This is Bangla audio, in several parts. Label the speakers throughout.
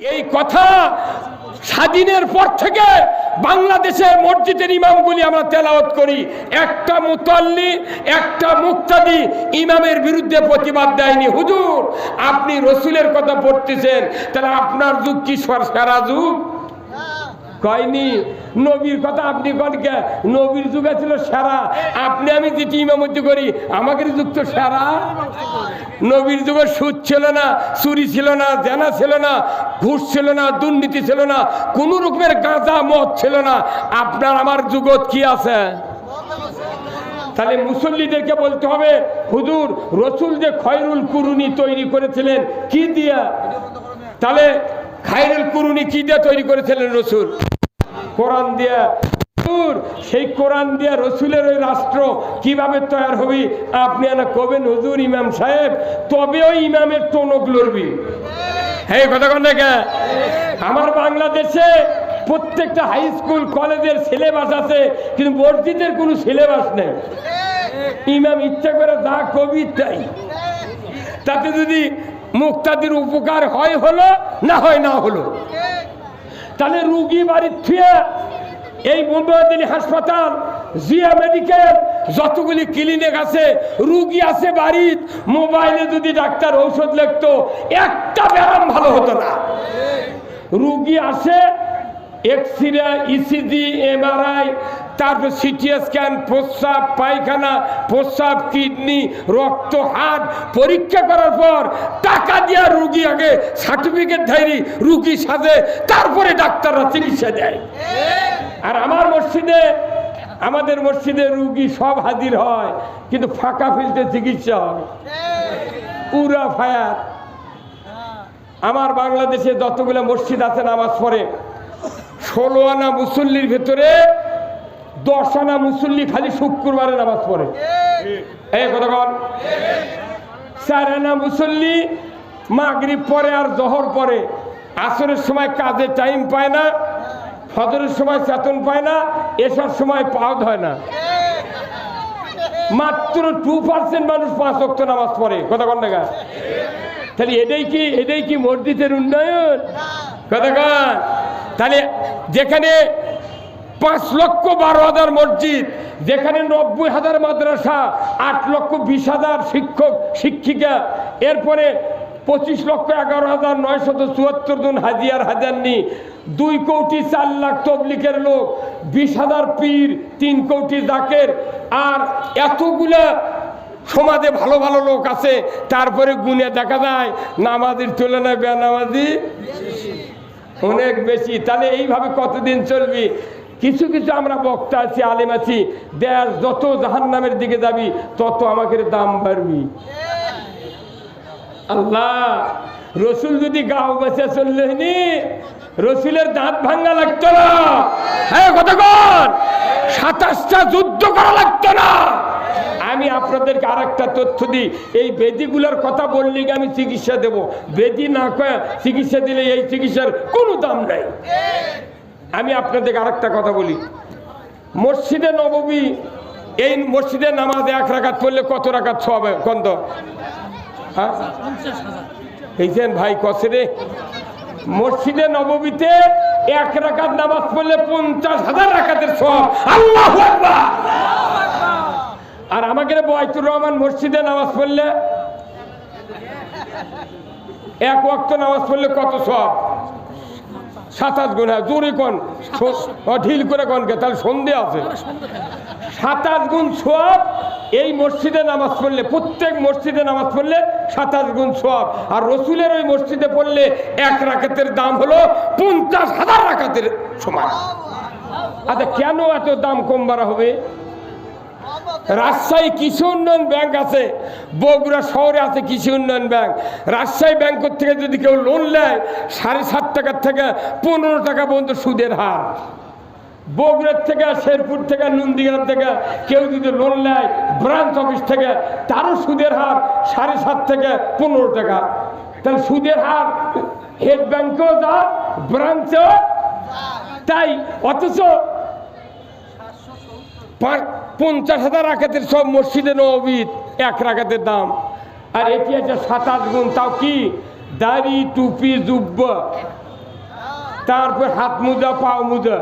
Speaker 1: এই কথা স্বাধীনের পর থেকে বাংলাদেশের মসজিদের ইমামগুলি আমরা তেলাওয়াত করি, একটা মুতাল্লি একটা মুক্তাদি ইমামের বিরুদ্ধে প্রতিবাদ দেয়নি। হুজুর আপনি রসুলের কথা পড়তেছেন, তাহলে আপনার যুগ কি সারা যুগ? কয়নি। নবীর কথা আপনি কনকে, নবীর যুগে ছিল সেরা। আপনি আমি যেটি ইমামতি করি আমাদের যুগ তো সেরা। নবীর যুগে সুদ ছিল না, চুরি ছিল না, জেনা ছিল না, ঘুষ ছিল না, দুর্নীতি ছিল না, কোন রকমের গাঁজা মদ ছিল না। আপনার আমার যুগত কি আছে? তাহলে মুসল্লিদেরকে বলতে হবে, হুজুর রসুল যে খয়রুল কুরুনি তৈরি করেছিলেন কি দিয়া? তাহলে খায়রুল কুরুনি কি দিয়ে তৈরি করেছিলেন রসুল? কোরআন দিয়া। সেই কোরআন দিয়া রসুলের ওই রাষ্ট্র কিভাবে তৈরি হবে আপনি না কবেন হুজুর ইমাম সাহেব, তবে ওই ইমামের টনক লড়বি। হ্যাঁ কথা কন না? আমার বাংলাদেশে প্রত্যেকটা হাই স্কুল কলেজের সিলেবাস আছে, কিন্তু মসজিদের কোনো সিলেবাস নেই। ইমাম ইচ্ছা করে যা কবি তাই। তাতে যদি মুক্তাদির উপকার হয় হলো, না হয় না হলো। তাহলে রুগী বাড়ির থুয়ে এই মুম্বাইদিনী হাসপাতাল, জিয়া মেডিকেল, যতগুলি ক্লিনিক আছে, রুগী আছে বাড়ির, মোবাইলে যদি ডাক্তার ঔষধ লিখতো একটা ব্যায়াম ভালো হতো না। রুগী আসে এক্সরে, ইসিজি, এমআরআই, তারপর সিটি স্ক্যান, প্রস্রাব পায়খানা, প্রস্রাব, কিডনি, রক্ত, হার্ট পরীক্ষা করার পর টাকা দিয়া রুগী আগে সার্টিফিকেট ধারি রুগী সাজে, তারপরে ডাক্তাররা চিকিৎসা দেয়। আর আমাদের মসজিদে রুগী সব হাজির হয়, কিন্তু ফাঁকা ফিল্টে চিকিৎসা হয়, পুরা ফায়ার। আমার বাংলাদেশে যতগুলো মসজিদ আছে নামাজ পড়ে, 16 আনা মুসল্লির ভেতরে 10 আনা মুসল্লি খালি শুক্রবারে নামাজ পড়ে। এই কথা কন। 4 আনা মুসল্লি মাগরিব পরে আর জোহর পরে, আসরের সময় কাজে টাইম পায় না, ফজরের সময় চেতন পায় না, এসার সময় পাওয়া হয় না। মাত্র 2% মানুষ 5 ওয়াক্ত নামাজ পড়ে। কথা কন না? তাহলে এটাই কি মসজিদের উন্নয়ন? কথা কন। তাহলে যেখানে 5,12,000 মসজিদ, যেখানে 90,000 মাদ্রাসা, 8,20,000 শিক্ষক শিক্ষিকা, এরপরে 25,11,974 জন হাজি আর হাজারনি, 2 কোটি 4 লাখ তবলিগের লোক, 20,000 পীর, 3 কোটি জাকের, আর এতগুলা সমাজে ভালো ভালো লোক আছে, তারপরে গুনে দেখা যায় নামাজির তুলনায় বেনামাজি অনেক বেশি। তাহলে এইভাবে কতদিন চলবি? কিছু কিছু আমরা বক্তা আছি, আলেম আছি, দেশ যত জাহান্নামের দিকে যাবি তত আমাদের দাম বাড়বি। আল্লাহ রসুল যদি গাও বেঁচে চললেনি, রসুলের দাঁত ভাঙ্গা লাগতো না। হ্যাঁ কতক্ষণ 27টা যুদ্ধ করা লাগতো না। আমি আপনাদেরকে আর একটা তথ্য দিই, এই বেদিগুলোর কথা বললে আমি চিকিৎসা দেব, বেদি না কয়ে চিকিৎসা দিলে এই চিকিৎসার কোনো দাম নাই। আমি আপনাদেরকে আর একটা কথা বলি, মসজিদে নববী, এই মসজিদে নামাজে 1 রাকাত পড়লে কত রাকাত হবে? কত? হ্যাঁ এইছেন ভাই কসে? মসজিদে নববীতে 1 রাকাত নামাজ পড়লে 50,000 রাকাতের সওয়াব। আল্লাহু আকবার। আর আমাদের বয়তুর রহমান মসজিদে নামাজ পড়লে 1 ওয়াক্ত নামাজ পড়লে কত সওয়াব? 27 গুণ। জোরে কোন, ঢিল করে কোনকে, তাহলে সন্ধে আছে। 27 গুণ সওয়াব এই মসজিদে নামাজ পড়লে, প্রত্যেক মসজিদে নামাজ পড়লে 27 গুণ সওয়াব। আর রসুলের ওই মসজিদে পড়লে 1 রাকাতের দাম হলো 50,000 রাকাতের সমান। আচ্ছা কেন এত দাম কম বাড়া হবে? রাজশাহী কৃষি উন্নয়ন ব্যাংক আছে, বগুড়া শহরে আছে কৃষি উন্নয়ন ব্যাংক। রাজশাহী ব্যাংকের থেকে যদি কেউ লোন নেয় 7.5 টাকা থেকে 15 টাকা পর্যন্ত সুদের হার। বগুড়ার থেকে, শেরপুর থেকে, নন্দীগ্রাম থেকে কেউ যদি লোন নেয় ব্রাঞ্চ অফিস থেকে, তারও সুদের হার 7.5 থেকে 15 টাকা। তাহলে সুদের হার হেড ব্যাংকেও যা, ব্রাঞ্চেও তাই। অথচ 50,000 রাকাতের সব মসজিদে নববী 1 রাকাতের দাম। আর এটি আছে 27 গুণ। তাও কি? দাড়ি, টুপি, জুব্বা তারপর হাত মোজা পাও মোজা,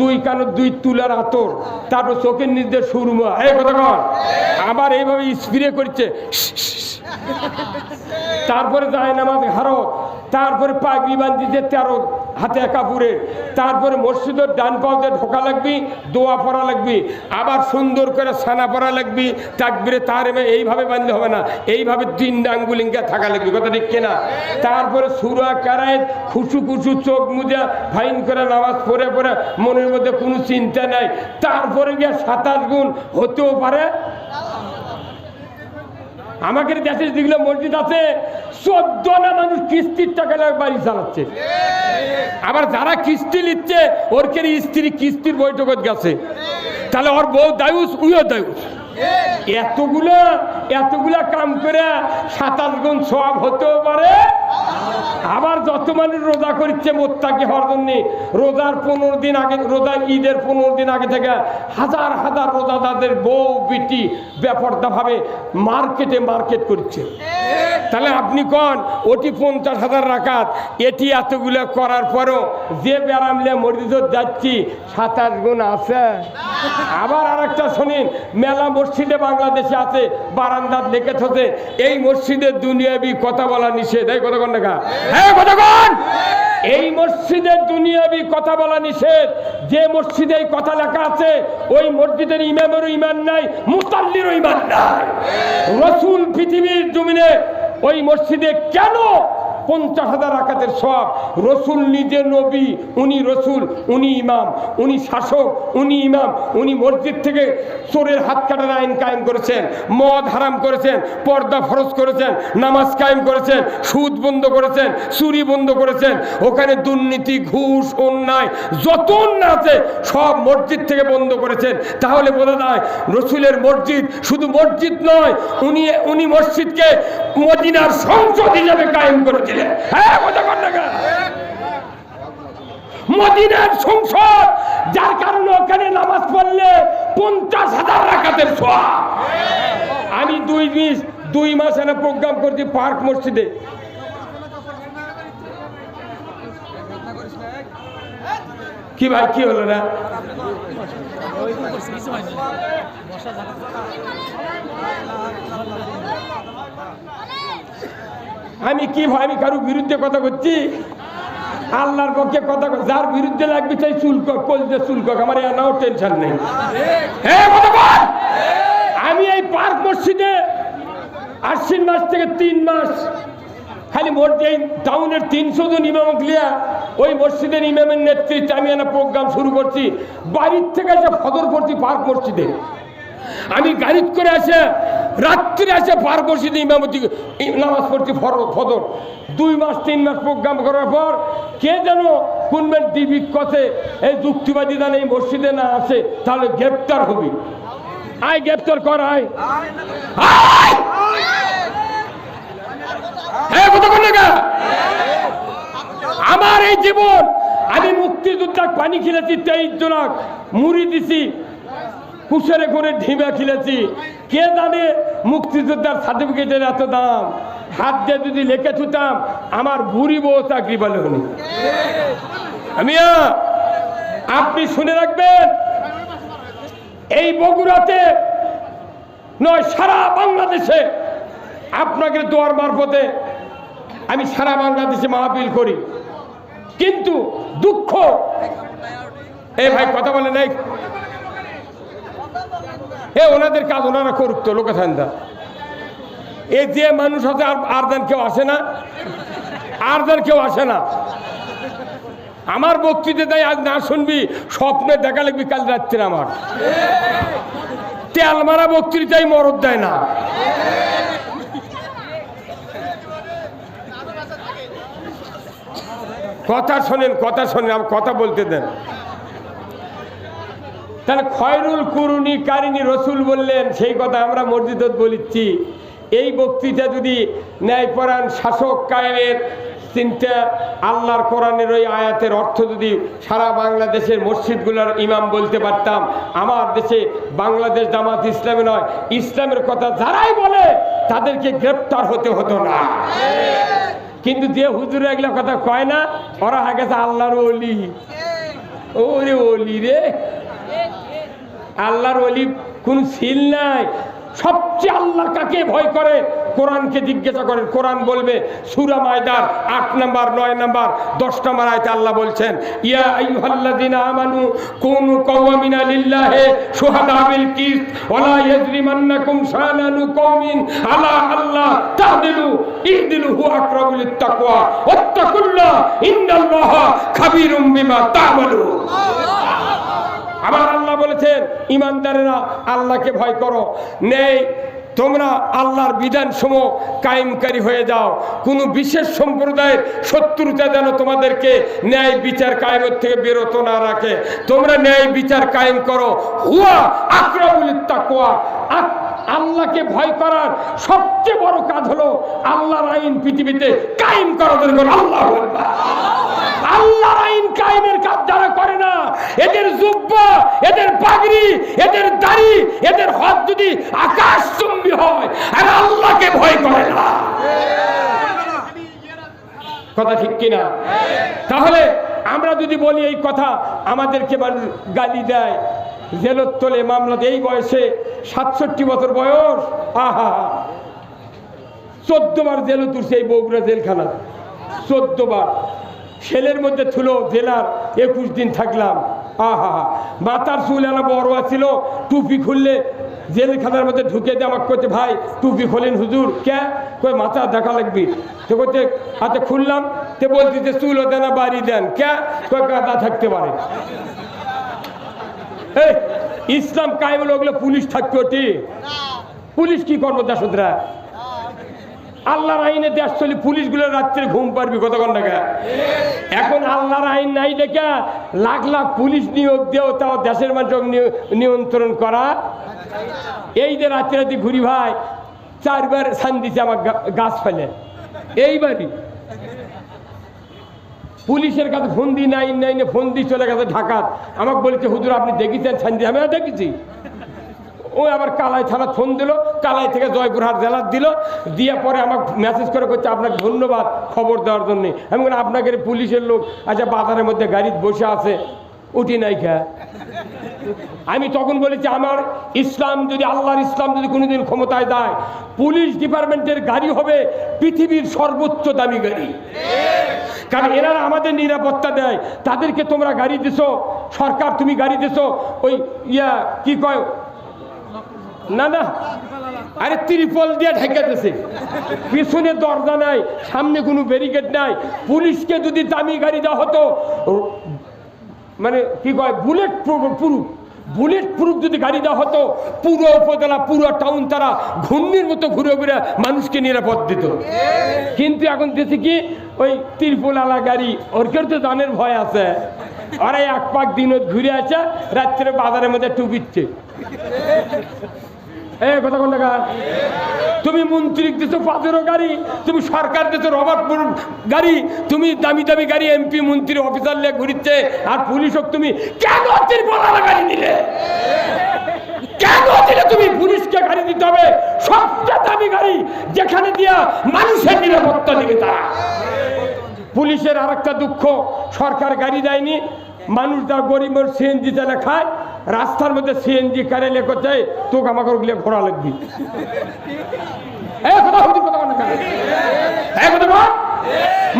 Speaker 1: দুই কানো দুই তুলার আতর, তারপর চোখের নির্দেশ সুরমা, এই কথা কর। আবার এইভাবে স্প্রে করছে, তারপরে যায় নামাজ হারত, তারপরে পাগড়ি বান্ধিতে 13 হাতে কাপড়ে, তারপরে মসজিদের ডান পাওতে ঢোকা লাগবি, দোয়া পড়া লাগবি, আবার সুন্দর করে ছানা পড়া লাগবি, তাকবিরে তাহরিমে এইভাবে বাঁধলে হবে না, এইভাবে 3 আঙ্গুলিঙ্গা থাকা লাগবে, কথা ঠিক কিনা? তারপরে সূরা কারায়েত খুশু খুশু চোখ মুজা ফাইন করে নামাজ পড়ে পড়ে মনের মধ্যে কোনো চিন্তা নাই। তারপরে গিয়ে 27 গুণ হতেও পারে। আমাদের দেশে যেগুলো মসজিদ আছে 14 মানুষ কিস্তির টাকা বাড়ি চালাচ্ছে, আবার যারা কিস্তি নিচ্ছে ওর কে স্ত্রী কিস্তির বৈঠকত গেছে, তাহলে ওর বউ দায়ুস উইও দায়ুস। এতগুলা কাম করে 27 গুণ সওয়াব হতেও পারে। আবার যত মানুষ রোজা করছে মোত্তাকি হওয়ার জন্য, রোজার 15 দিন আগে, রোজার ঈদের 15 দিন আগে থেকে হাজার হাজার রোজাদারদের বউ বিটি বেপরদাভাবে মার্কেট করছে। তাহলে আপনি কোন ওটি 50,000 রাকাত, এটি এতগুলো করার পরও যে ব্যারামলে মসজিদে যাচ্ছি 27 গুণ আছে। আবার আরেকটা শোনেন, মেলা মসজিদে বাংলাদেশে আছে বারান্দাত লেখে থাকে এই মসজিদের দুনিয়াবি কথা বলা নিষেধ। এই কথা কোন দেখা? হ্যাঁ কথা কোন? এই মসজিদের দুনিয়াবি কথা বলা নিষেধ। যে মসজিদে এই কথা লেখা আছে ওই মসজিদের ইমামেরও ঈমান নাই, মুসাল্লিরও ঈমান নাই। রাসূল পৃথিবীর জমিনে ওই মসজিদে কেন 50,000 রাকাতের সওয়াব? রসুল নিজে নবী, উনি রসুল, উনি ইমাম, উনি শাসক, উনি ইমাম, উনি মসজিদ থেকে চোরের হাত কাটার আইন কায়েম করেছেন, মদ হারাম করেছেন, পর্দা ফরজ করেছেন, নামাজ কায়েম করেছেন, সুদ বন্ধ করেছেন, চুরি বন্ধ করেছেন। ওখানে দুর্নীতি, ঘুষ, অন্যায় যত অন্যায় আছে সব মসজিদ থেকে বন্ধ করেছেন। তাহলে বোঝা যায় রসুলের মসজিদ শুধু মসজিদ নয়, উনি মসজিদকে মদিনার সংসদ হিসাবে কায়েম করেছিলেন। হ্যাঁ কথা কর না, মদিনার সংসদ, যার কারণে ওখানে নামাজ পড়লে 50,000 রাকাতের সওয়াব। আমি 2 মাস এনে প্রোগ্রাম করছি পার্ক মসজিদে। কি ভাই কি হলো না? আমি কি ভাই, আমি কারোর বিরুদ্ধে কথা করছি? আল্লাহর পক্ষে কথা, যার বিরুদ্ধে লাগবে চাই চুলকক, কলজে চুলকক, আমার এনাও টেনশন নেই। আমি এই পার্ক মসজিদে আশ্বিন মাস থেকে 3 মাস খালি এই টাউনের 300 জন ইমাম লিয়া ওই মসজিদের ইমামের নেতৃত্বে আমি একটা প্রোগ্রাম শুরু করছি। বাড়ির থেকে এসে ফজর পড়ছি পার্ক মসজিদে। আমি গাড়ি করে আসে রাত্রে আসে পার্ক মসজিদে ইমামতি নামাজ পড়ছি ফজর। 2 মাস 3 মাস প্রোগ্রাম করার পর কে যেন কোনবেন টিভি কথে এই যুক্তিবাদী দান এই মসজিদে না আসে তাহলে গ্রেপ্তার হবি। আয় গ্রেপ্তার কর, আয় আমার এই জীবন, আমি মুক্তিযোদ্ধা পানি খেলেছি, 23 জনক মুড়ি দিছি, কুশারে করে ঢিমা খেলেছি। কে জানে মুক্তিযোদ্ধার সার্টিফিকেটের এত দাম? হাত দিয়ে যদি লেখে থুতাম আমার বুড়ি বউ চাকরি পেল হনি। আমি আপনি শুনে রাখবেন, এই বগুড়াতে নয় সারা বাংলাদেশে আপনাকে দোয়ার মারফতে আমি সারা বাংলাদেশে মাহফিল করি। কিন্তু দুঃখ, এই ভাই কথা বলে নাই, ওনাদের কাজ ওনারা করুক তো, লোকে ঠান্ডা। এই যে মানুষ আছে আর দেন কেউ আসে না, আর দেন কেউ আসে না। আমার বক্তৃতা তাই আজ না শুনবি, স্বপ্নে দেখা লাগবি কাল রাত্রে। আমার তেল মারা বক্তৃতাই মরদ দেয় না। কথা শোনেন, কথা শোনেন, আমার কথা বলতে দেন। তাহলে খয়রুল কুরুনি কারিনী রসুল বললেন, সেই কথা আমরা মসজিদত বলিচ্ছি। এই বক্তৃতা যদি ন্যায়পরায়ণ শাসক কায়েমের চিন্তা, আল্লাহর কোরআনের ওই আয়াতের অর্থ যদি সারা বাংলাদেশের মসজিদগুলোর ইমাম বলতে পারতাম, আমার দেশে বাংলাদেশ জামাত ইসলামে নয়, ইসলামের কথা যারাই বলে তাদেরকে গ্রেপ্তার হতে হতো না। কিন্তু যে হুজুর এগুলো কথা কয় না, ওরা হয়ে গেছে আল্লাহর ওলি। ওরে ওলি রে, আল্লাহর ওলি কোন সিল নাই। সবচেয়ে আল্লাহ কাকে ভয় করে? কোরআনকে জিজ্ঞাসা করেন। কোরআন বলবে সূরা মায়দার 8 নম্বর, 9 নম্বর, 10 নম্বর আয়াতে আল্লাহ বলছেন, ইয়া আইয়ুহাল্লাযিনা আমানু কুনু কাওয়ামিনা লিল্লাহি শুহাদা বিল কিসত ওয়ালা ইয়াজরিমান্নাকুম শানানু কওমিন আলা আল্লাহ তা'দিলু ইহদিলু হুয়া আকরাবু লিত-তাকওয়া ওয়াত্তাকুল্লাহ ইন্নাল্লাহা খাবীরুম বিমা তা'মালুন। আবার আল্লাহ বলেছেন, ইমানদারেরা আল্লাহকে ভয় করো। নেই তোমরা আল্লাহর বিধানসমূহ কায়েমকারী হয়ে যাও। কোনো বিশেষ সম্প্রদায়ের শত্রুতা যেন তোমাদেরকে ন্যায় বিচার কায়েমের থেকে বিরত না রাখে। তোমরা ন্যায় বিচার কায়েম করো। হুয়া আকরাবু লিত-তাকওয়া। আল্লাহকে ভয় করার সবচেয়ে বড় কাজ হলো আল্লাহর আইন পৃথিবীতে কায়েম করা। আল্লাহু আকবার। আল্লাহর আইন কায়েমের কাজ যারা করে না, এদের জুব্বা, এদের পাগড়ি, এদের দাড়ি, এদের হাত যদি আকাশচুম্বী হয়, আর আল্লাহকে ভয় করে না। কথা ঠিক কিনা? তাহলে আমরা যদি বলি এই কথা, আমাদেরকে মানুষ গালি দেয়, জেলত তোলে, মামলা দেয়। এই বয়সে 67 বছর বয়স, আহা 14 বার জেল তুলছে এই বগুড়া জেলখানা, 14 বার। ছেলের মধ্যে ছিল জেলার 21 দিন থাকলাম। আহা মাথার চুল এলা বড় ছিল, টুপি খুললে জেলখানার মধ্যে ঢুকে দিয়ে আমাকে করছে, ভাই টুপি খোলেন হুজুর। কে? কই মাথা দেখা লাগবি। তো করছে আচ্ছা খুললাম। তে বলতেছে চুলও দেন না বাড়ি দেন। কে? কই গাদা থাকতে পারে। এই ইসলাম কায়েম লোকগুলো পুলিশ থাকতো, ঠিক? পুলিশ কি করবো দেশরা? আল্লাহর আইনে দেশ চলি, পুলিশগুলো রাত্রে ঘুম পারবি কতক্ষণ টাকা। এখন আল্লাহর আইন নাই দেখা লাখ লাখ পুলিশ নিয়োগ দেও, তাও দেশের মানুষ নিয়ন্ত্রণ করা। এই যে রাত্রে রাতে ঘুরি ভাই, 4 বার ছান দিছে আমার গাছ ফেলে। এইবারই পুলিশের কাছে ফোন দিই, নাই ফোন দিয়ে চলে গেছে ঢাকাত। আমাকে বলেছে হুজুর আপনি দেখেছেন ছান দিয়ে? আমি দেখেছি। ও আবার কালাই থানা ফোন দিল, কালাই থেকে জয়পুরহাট জেলার দিল, দিয়ে পরে আমাকে মেসেজ করে করছে আপনাকে ধন্যবাদ খবর দেওয়ার জন্য। আমি বলি আপনাকে পুলিশের লোক, আচ্ছা বাজারের মধ্যে গাড়ি বসে আছে, উঠি নাই খা। আমি তখন বলেছি আমার ইসলাম যদি, আল্লাহর ইসলাম যদি কোনোদিন ক্ষমতায় দেয়, পুলিশ ডিপার্টমেন্টের গাড়ি হবে পৃথিবীর সর্বোচ্চ দামি গাড়ি। কারণ এনারা আমাদের নিরাপত্তা দেয়। তাদেরকে তোমরা গাড়ি দিছো, সরকার তুমি গাড়ি দিছো, ওই কি কয় না না, আরে ত্রিপল দিয়ে ঢেকে দিয়েছে, পিছনে দরজা নাই, সামনে কোনো ব্যারিকেড নাই। পুলিশকে যদি দামি গাড়ি দেওয়া হতো, মানে কি কয় বুলেট প্রুফ যদি গাড়ি দেওয়া হতো, পুরো উপজেলা পুরো টাউন তারা ঘূর্ণির মতো ঘুরে ঘুরে মানুষকে নিরাপদ দিত। কিন্তু এখন দেখছি কি ওই ত্রিপলালা গাড়ি, ওরকের তো জানের ভয় আছে। ওরা 1 পাক দিন ঘুরে আছে, রাত্রে বাজারের মধ্যে টুপিচ্ছে। কথা কোন টাকা? তুমি মন্ত্রী দিছো 5 গাড়ি, তুমি সরকার দিছো রবার্টপুর গাড়ি, তুমি দামি দামি গাড়ি এমপি মন্ত্রী অফিসার নিয়ে ঘুরিচ্ছে, আর পুলিশ হোক তুমি কেন ত্রিপলালা গাড়ি দিলে? কেন দিলে? তুমি পুলিশকে গাড়ি দিতে হবে সবচেয়ে দামি গাড়ি, যেখানে দিয়া মানুষের নিরাপত্তা দিবে তারা। পুলিশের আর একটা দুঃখ, সরকার গাড়ি দেয়নি, মানুষ যা গরিব সিএনজি চালে খায়, রাস্তার মধ্যে সিএনজি কারে লেখো চাই তোকে আমাকে ওগুলো ঘোরা লাগবি।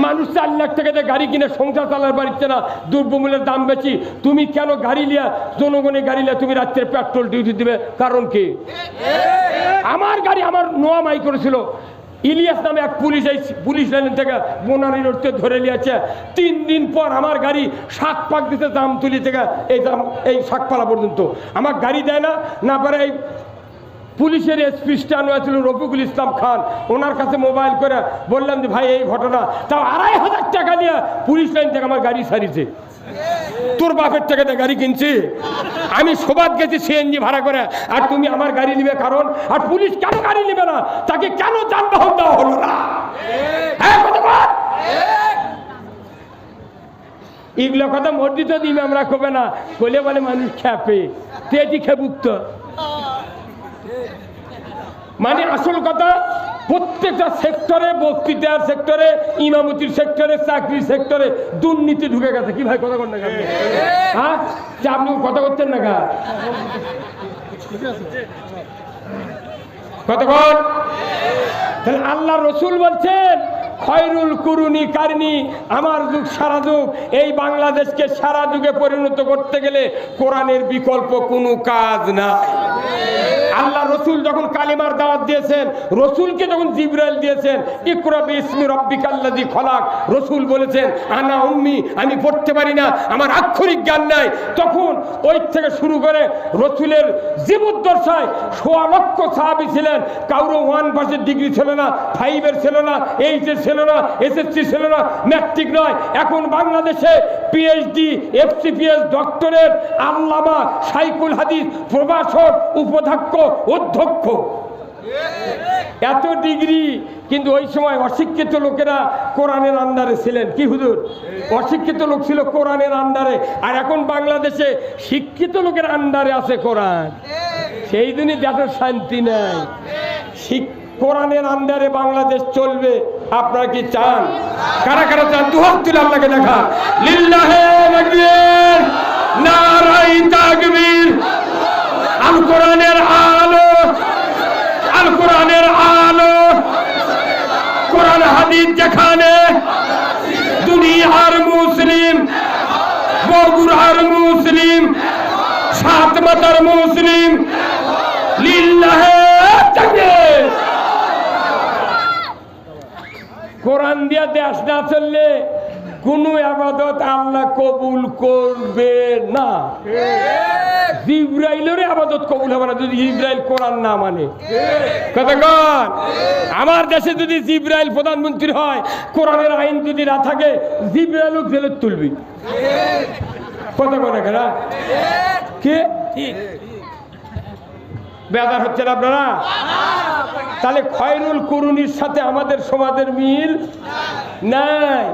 Speaker 1: মানুষ 4 লাখ টাকা দিয়ে গাড়ি কিনে সংসার চালার পারছে না, দ্রব্যমূল্যের দাম বেশি। তুমি কেন গাড়ি লিয়া, জনগণের গাড়ি লিয়া তুমি রাত্রে পেট্রোল ডিউটি দিবে? কারণ কি? আমার গাড়ি আমার নোয়া মাই করেছিল, ইলিয়াস নামে এক পুলিশ, এই পুলিশ লাইন থেকে বোনারি রোডতে ধরে নিয়েছে। 3 দিন পর আমার গাড়ি 7 পাক দিতে জামতুলি থেকে এই শাকপালা পর্যন্ত আমার গাড়ি দেয় না। না পারে এই পুলিশের এসপি স্ট্যান্ড হয়েছিল রফিকুল ইসলাম খান, ওনার কাছে মোবাইল করে বললাম যে ভাই এই ঘটনা, তাও 2,500 টাকা নিয়ে পুলিশ লাইন থেকে আমার গাড়ি সারিয়েছে। তোর বাপের টাকাতে গাড়ি কিনছি, আমি সবাদ গেছি সিএনজি ভাড়া করে, আর তুমি আমার গাড়ি নিবে কারণ? আর পুলিশ কেন গাড়ি নিবে না? তাকে কেন যানবাহন দেওয়া হলো না? এগুলো কথা মসজিদে দিবে আমরা কবে না, বলে বলে মানুষ খেপে, তেটি খেপুক তো। মানে আসল কথা প্রত্যেকটা সেক্টরে, বক্তৃতার সেক্টরে, ইমামতির সেক্টরে, চাকরির সেক্টরে দুর্নীতি ঢুকে গেছে। কি ভাই কথা বলেন না? হ্যাঁ, আপনি কথা বলছেন না গা? কতক্ষণ? তাহলে আল্লাহ রসুল বলছেন খয়রুল কুরুনি কারনি, আমার যুগ সারা যুগ। এই বাংলাদেশকে সারা যুগে পরিণত করতে গেলে কোরআনের বিকল্প কোনো কাজ নাই। আল্লাহ রসুল যখন কালিমার দাওয়াত দিয়েছেন, রসুলকে যখন জিবরাইল দিয়েছেন ইকরা বিসমি রাব্বিকাল্লাযী খলাক, রসুল বলেছেন আনা উম্মি, আমি পড়তে পারি না, আমার আক্ষরিক জ্ঞান নাই। তখন ওই থেকে শুরু করে রসুলের জীবদ্দশায় ১৬ লক্ষ সাহাবী ছিলেন। কারো 1% ডিগ্রি ছিল না, 5-এর ছিল না, 8-এর ছিল না, এসএসসি ছিল না, ম্যাট্রিক নয়। এখন বাংলাদেশে পিএইচডি, এফসিপিএস, ডক্টরেট, আল্লামা, শাইখুল হাদিস, প্রভাষক, উপাধ্যক্ষ, অধ্যক্ষ, এত ডিগ্রি। কিন্তু ওই সময় অশিক্ষিত লোকেরা কোরআনের আন্ডারে ছিলেন। কি হুজুর? অশিক্ষিত লোক ছিল কোরআনের আন্ডারে। আর এখন বাংলাদেশে শিক্ষিত লোকের আন্ডারে আছে কোরআন। সেই দিনই দেশের শান্তি নাই। কোরআনের আন্ডারে বাংলাদেশ চলবে, আপনারা কি চান? কারা কারা চান? দুহাত তুলে আপনাকে দেখা। লিল্লাহে তাকবীর, নারায়ে তাকবীর। আল কোরআনের আলো, আল কোরআনের আলো, কোরআন হাদিস যেখানে, দুনিয়ার মুসলিম, বগুড়ার মুসলিম, সাত মাথার মুসলিম, লিল্লাহে তাকবীর। কোরআন দিয়া দেশ না চললে কোন ইবাদত আল্লাহ কবুল করবে না। জিবরাইলের ইবাদত কবুল হবে না যদি জিবরাইল কোরআন না মানে। কতক্ষণ? আমার দেশে যদি জিবরাইল প্রধানমন্ত্রী হয়, কোরআনের আইন যদি না থাকে, জিবরাইলও জেলে তুলবি। কতক্ষণ? এখানে কে বেদার হচ্ছেন আপনারা? তাহলে খয়রুল কুরুনির সাথে আমাদের সমাজের মিল নাই।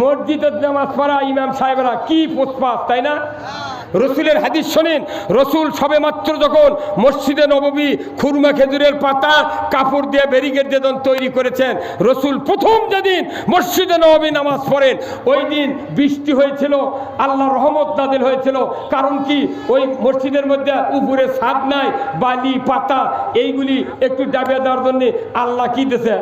Speaker 1: মসজিদের নামাজ পড়া ইমাম সাহেবরা কি পোষপাস, তাই না? রসুলের হাদিস শোনেন, রসুল সবে মাত্র যখন মসজিদে নববী খুরমা খেজুরের পাতা কাপড় দিয়ে ব্যারিকেড দিয়ে তৈরি করেছেন, রসুল প্রথম যেদিন মসজিদে নববী নামাজ পড়েন, ওই দিন বৃষ্টি হয়েছিল, আল্লাহ রহমত নাযিল হয়েছিল। কারণ কি? ওই মসজিদের মধ্যে উপরে ছাদ নাই, বালি পাতা এইগুলি একটু ডাবিয়ে দেওয়ার জন্য আল্লাহ কি দিয়েছে?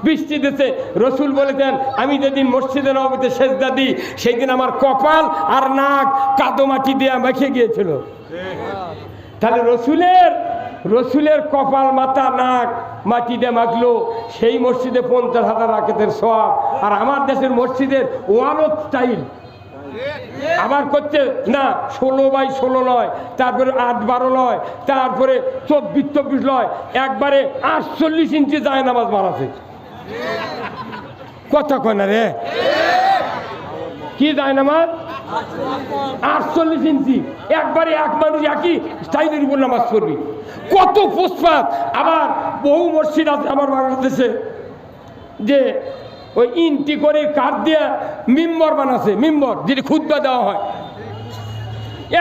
Speaker 1: বৃষ্টি দিতে। রসুল বলেছেন আমি যেদিন মসজিদে নববীতে সেজদা দিই, সেই দিন আমার কপাল আর নাক কাদো মাটি দিয়ে মেখে গিয়েছিল। তাহলে রসুলের কপাল, মাথা, নাক মাটি দিয়ে মাখলো, সেই মসজিদে 50,000 রাকাতের সওয়াব। আর আমার দেশের মসজিদের ওয়ালত টাইল আবার করছে না 16x16 নয়, তারপরে 8-12 নয়, তারপরে 24-24 নয়, একবারে 48 ইঞ্চি যায় নামাজ মারাছে। কথা কয় না রে? কি যায় নামাজ? 48 ইঞ্চি, একবারে এক মানুষ একই স্টাইলের উপর নামাজ পড়বি। কত পুষ্পাত। আবার বহু মসজিদ আছে আমার বাংলাদেশে, যে ওই ইন্টি করে কাঠ দিয়ে মিম্বর বানাচ্ছে, মিম্বর যেটি খুতবা দেওয়া হয়,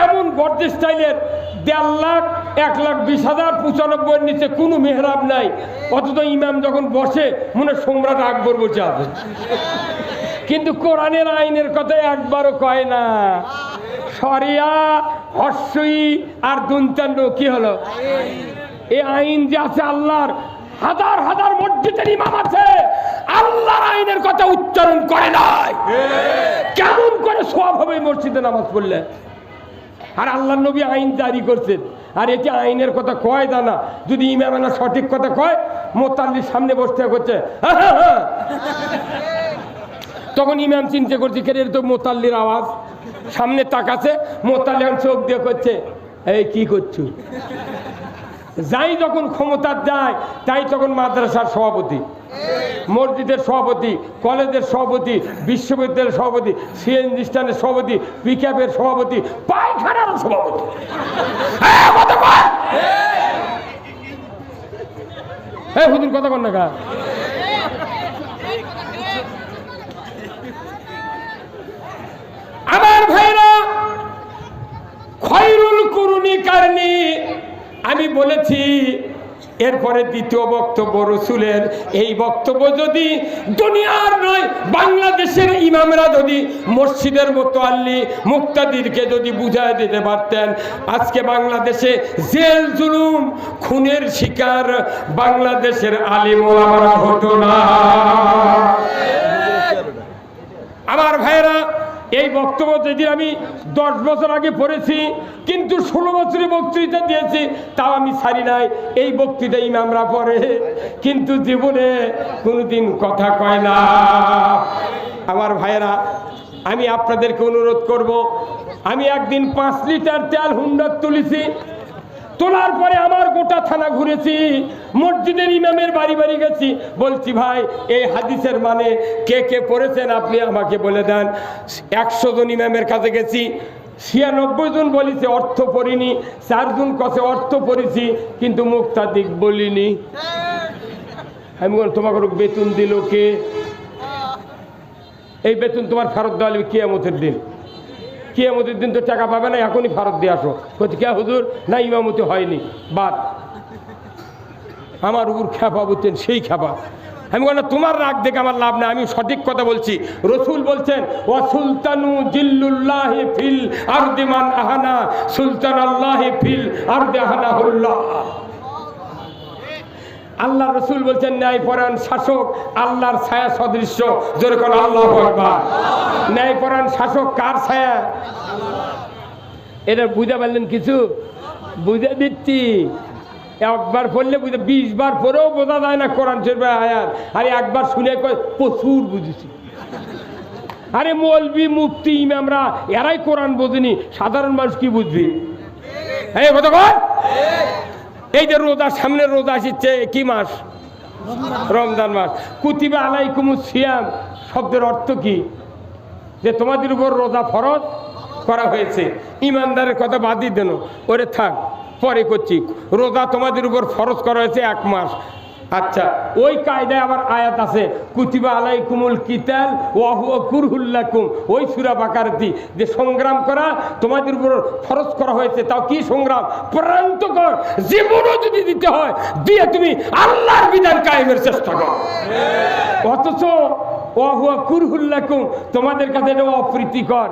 Speaker 1: এমন গর্জে স্টাইলের। 1.5 লাখ, 1,20,000, 95 নিচে কোনো মেহরাব নাই। অথচ ইমাম যখন বসে মনে সম্রাট আকবর বসে আছে। কিন্তু কোরআনের আইনের কথা একবারও কয় না। শরিয়া, হর্ষই আর দুন্তান্ন কি হলো? এই আইন যে আছে আল্লাহর, হাজার হাজার মসজিদের ইমাম আছে, আল্লাহর আইনের কথা উচ্চারণ করে নাই। কেমন করে সওয়াব হবে মসজিদে নামাজ পড়লে? আর আল্লাহর নবী আইন জারি করছেন, আর এটি আইনের কথা কয় জানা। যদি ইমামেরা সঠিক কথা কয়, মোতাল্লির সামনে বসতে করছে, তখন ইমাম চিন্তা করছে কে তো মোতাল্লির আওয়াজ, সামনে তাকাচ্ছে, মোতাল্লি চোখ দিয়ে করছে এই কি করছো। যাই যখন ক্ষমতার যায়, তাই তখন মাদ্রাসার সভাপতি, মসজিদের সভাপতি, কলেজের সভাপতি, বিশ্ববিদ্যালয়ের সভাপতি, সিএনজি স্ট্যান্ডের সভাপতি, পিকআপের সভাপতি, পায়খানার সভাপতি। হুজুর কথা কন না কা? আমার ভাইরা, খয়রুল কুরুনি কারনি, আমি বলেছি এরপরে দ্বিতীয় বক্তব্য রসুলের। এই বক্তব্য যদি দুনিয়ার নয় বাংলাদেশের ইমামরা যদি মসজিদের মোতাল্লি মুক্তাদিরকে যদি বুঝায় দিতে পারতেন, আজকে বাংলাদেশে জেল জুলুম খুনের শিকার বাংলাদেশের আলিম ওলামারা হতো না। আমার ভাইরা, এই বক্তব্য যদি আমি 10 বছর আগে পড়েছি, কিন্তু 16 বছরে বক্তৃতা দিয়েছি, তাও আমি ছাড়ি নাই। এই বক্তৃতা ইমামরা পড়ে, কিন্তু জীবনে কোনোদিন কথা কয় না। আমার ভাইরা, আমি আপনাদেরকে অনুরোধ করব, আমি একদিন 5 লিটার তেল হুন্ডার তুলেছি। তোলার পরে আমার গোটা থানা ঘুরেছি, মসজিদের ইমামের বাড়ি বাড়ি গেছি, বলছি ভাই এই হাদিসের মানে কে কে পড়েছেন আপনি আমাকে বলে দেন। 100 জন ইমামের কাছে গেছি, 96 জন বলেছে অর্থ পড়িনি, 4 জন কাছে অর্থ পড়েছি, কিন্তু মুক্তাদিক বলিনি। আমি বল তোমাকে বেতন দিল কে? এই বেতন তোমার ফেরত দেওয়া হবে কিয়ামতের দিন। কিয়ামতের দিন তো টাকা পাবে না, এখনই ফেরত দিয়ে আসো। বলছি কে হুজুর? না ইমামতি হয়নি, বাদ। আমার উপর খেপা বুঝছেন, সেই খেপা। আমি বললাম তোমার রাগ দেখে আমার লাভ না, আমি সঠিক কথা বলছি। রসুল বলছেন ওয়া সুলতানু জিল্লুল্লাহি ফিল আরদি মান আহানা সুলতান আল্লাহি ফিল আরদি আহানাহুল্লাহ। আল্লাহ রসুল বলছেন ন্যায়পরায়ণ শাসক আল্লাহর ছায়া সদৃশ্য। জোরে করে আল্লাহু আকবার। ন্যায়পরায়ণ শাসক কার ছায়া? এটা বুঝতে পারলেন কিছু? বুঝে দিচ্ছি। একবার পড়লে বুঝে, 20 বার পরেও বোঝা যায় না কোরআন শরীফের আয়াত। আরে একবার শুনে প্রচুর বুঝেছি। আরে মৌলবি মুফতি ইমামরা এরাই কোরআন বোঝেনি, সাধারণ মানুষ কি বুঝবি? এই কথা বল। এই যে রোজা, সামনে রোজা আসছে, কি মাস? রমজান মাস। কুতিবা আলাইকুমুস সিয়াম শব্দের অর্থ কি? যে তোমাদের উপর রোজা ফরজ করা হয়েছে। ইমানদারের কথা বাদই দেন, ওরে থাক পরে করছি। রোজা তোমাদের উপর ফরজ করা হয়েছে 1 মাস। আচ্ছা, ওই কায়দায় আবার আয়াত আছে কুতিবা আলাইকুমুল কিতাল ওয়া হুয়া কুরহুল লাকুম। ওই সূরা বাকারাতি যে সংগ্রাম করা তোমাদের উপর ফরজ করা হয়েছে। তাও কি সংগ্রাম? প্রান্তকর জীবনও যদি দিতে হয় দিয়ে তুমি আল্লাহর বিধান কায়েমের চেষ্টা করো। অথচ ওয়া হুয়া কুরহুল লাকুম তোমাদের কাছে এটা অপ্রীতিকর।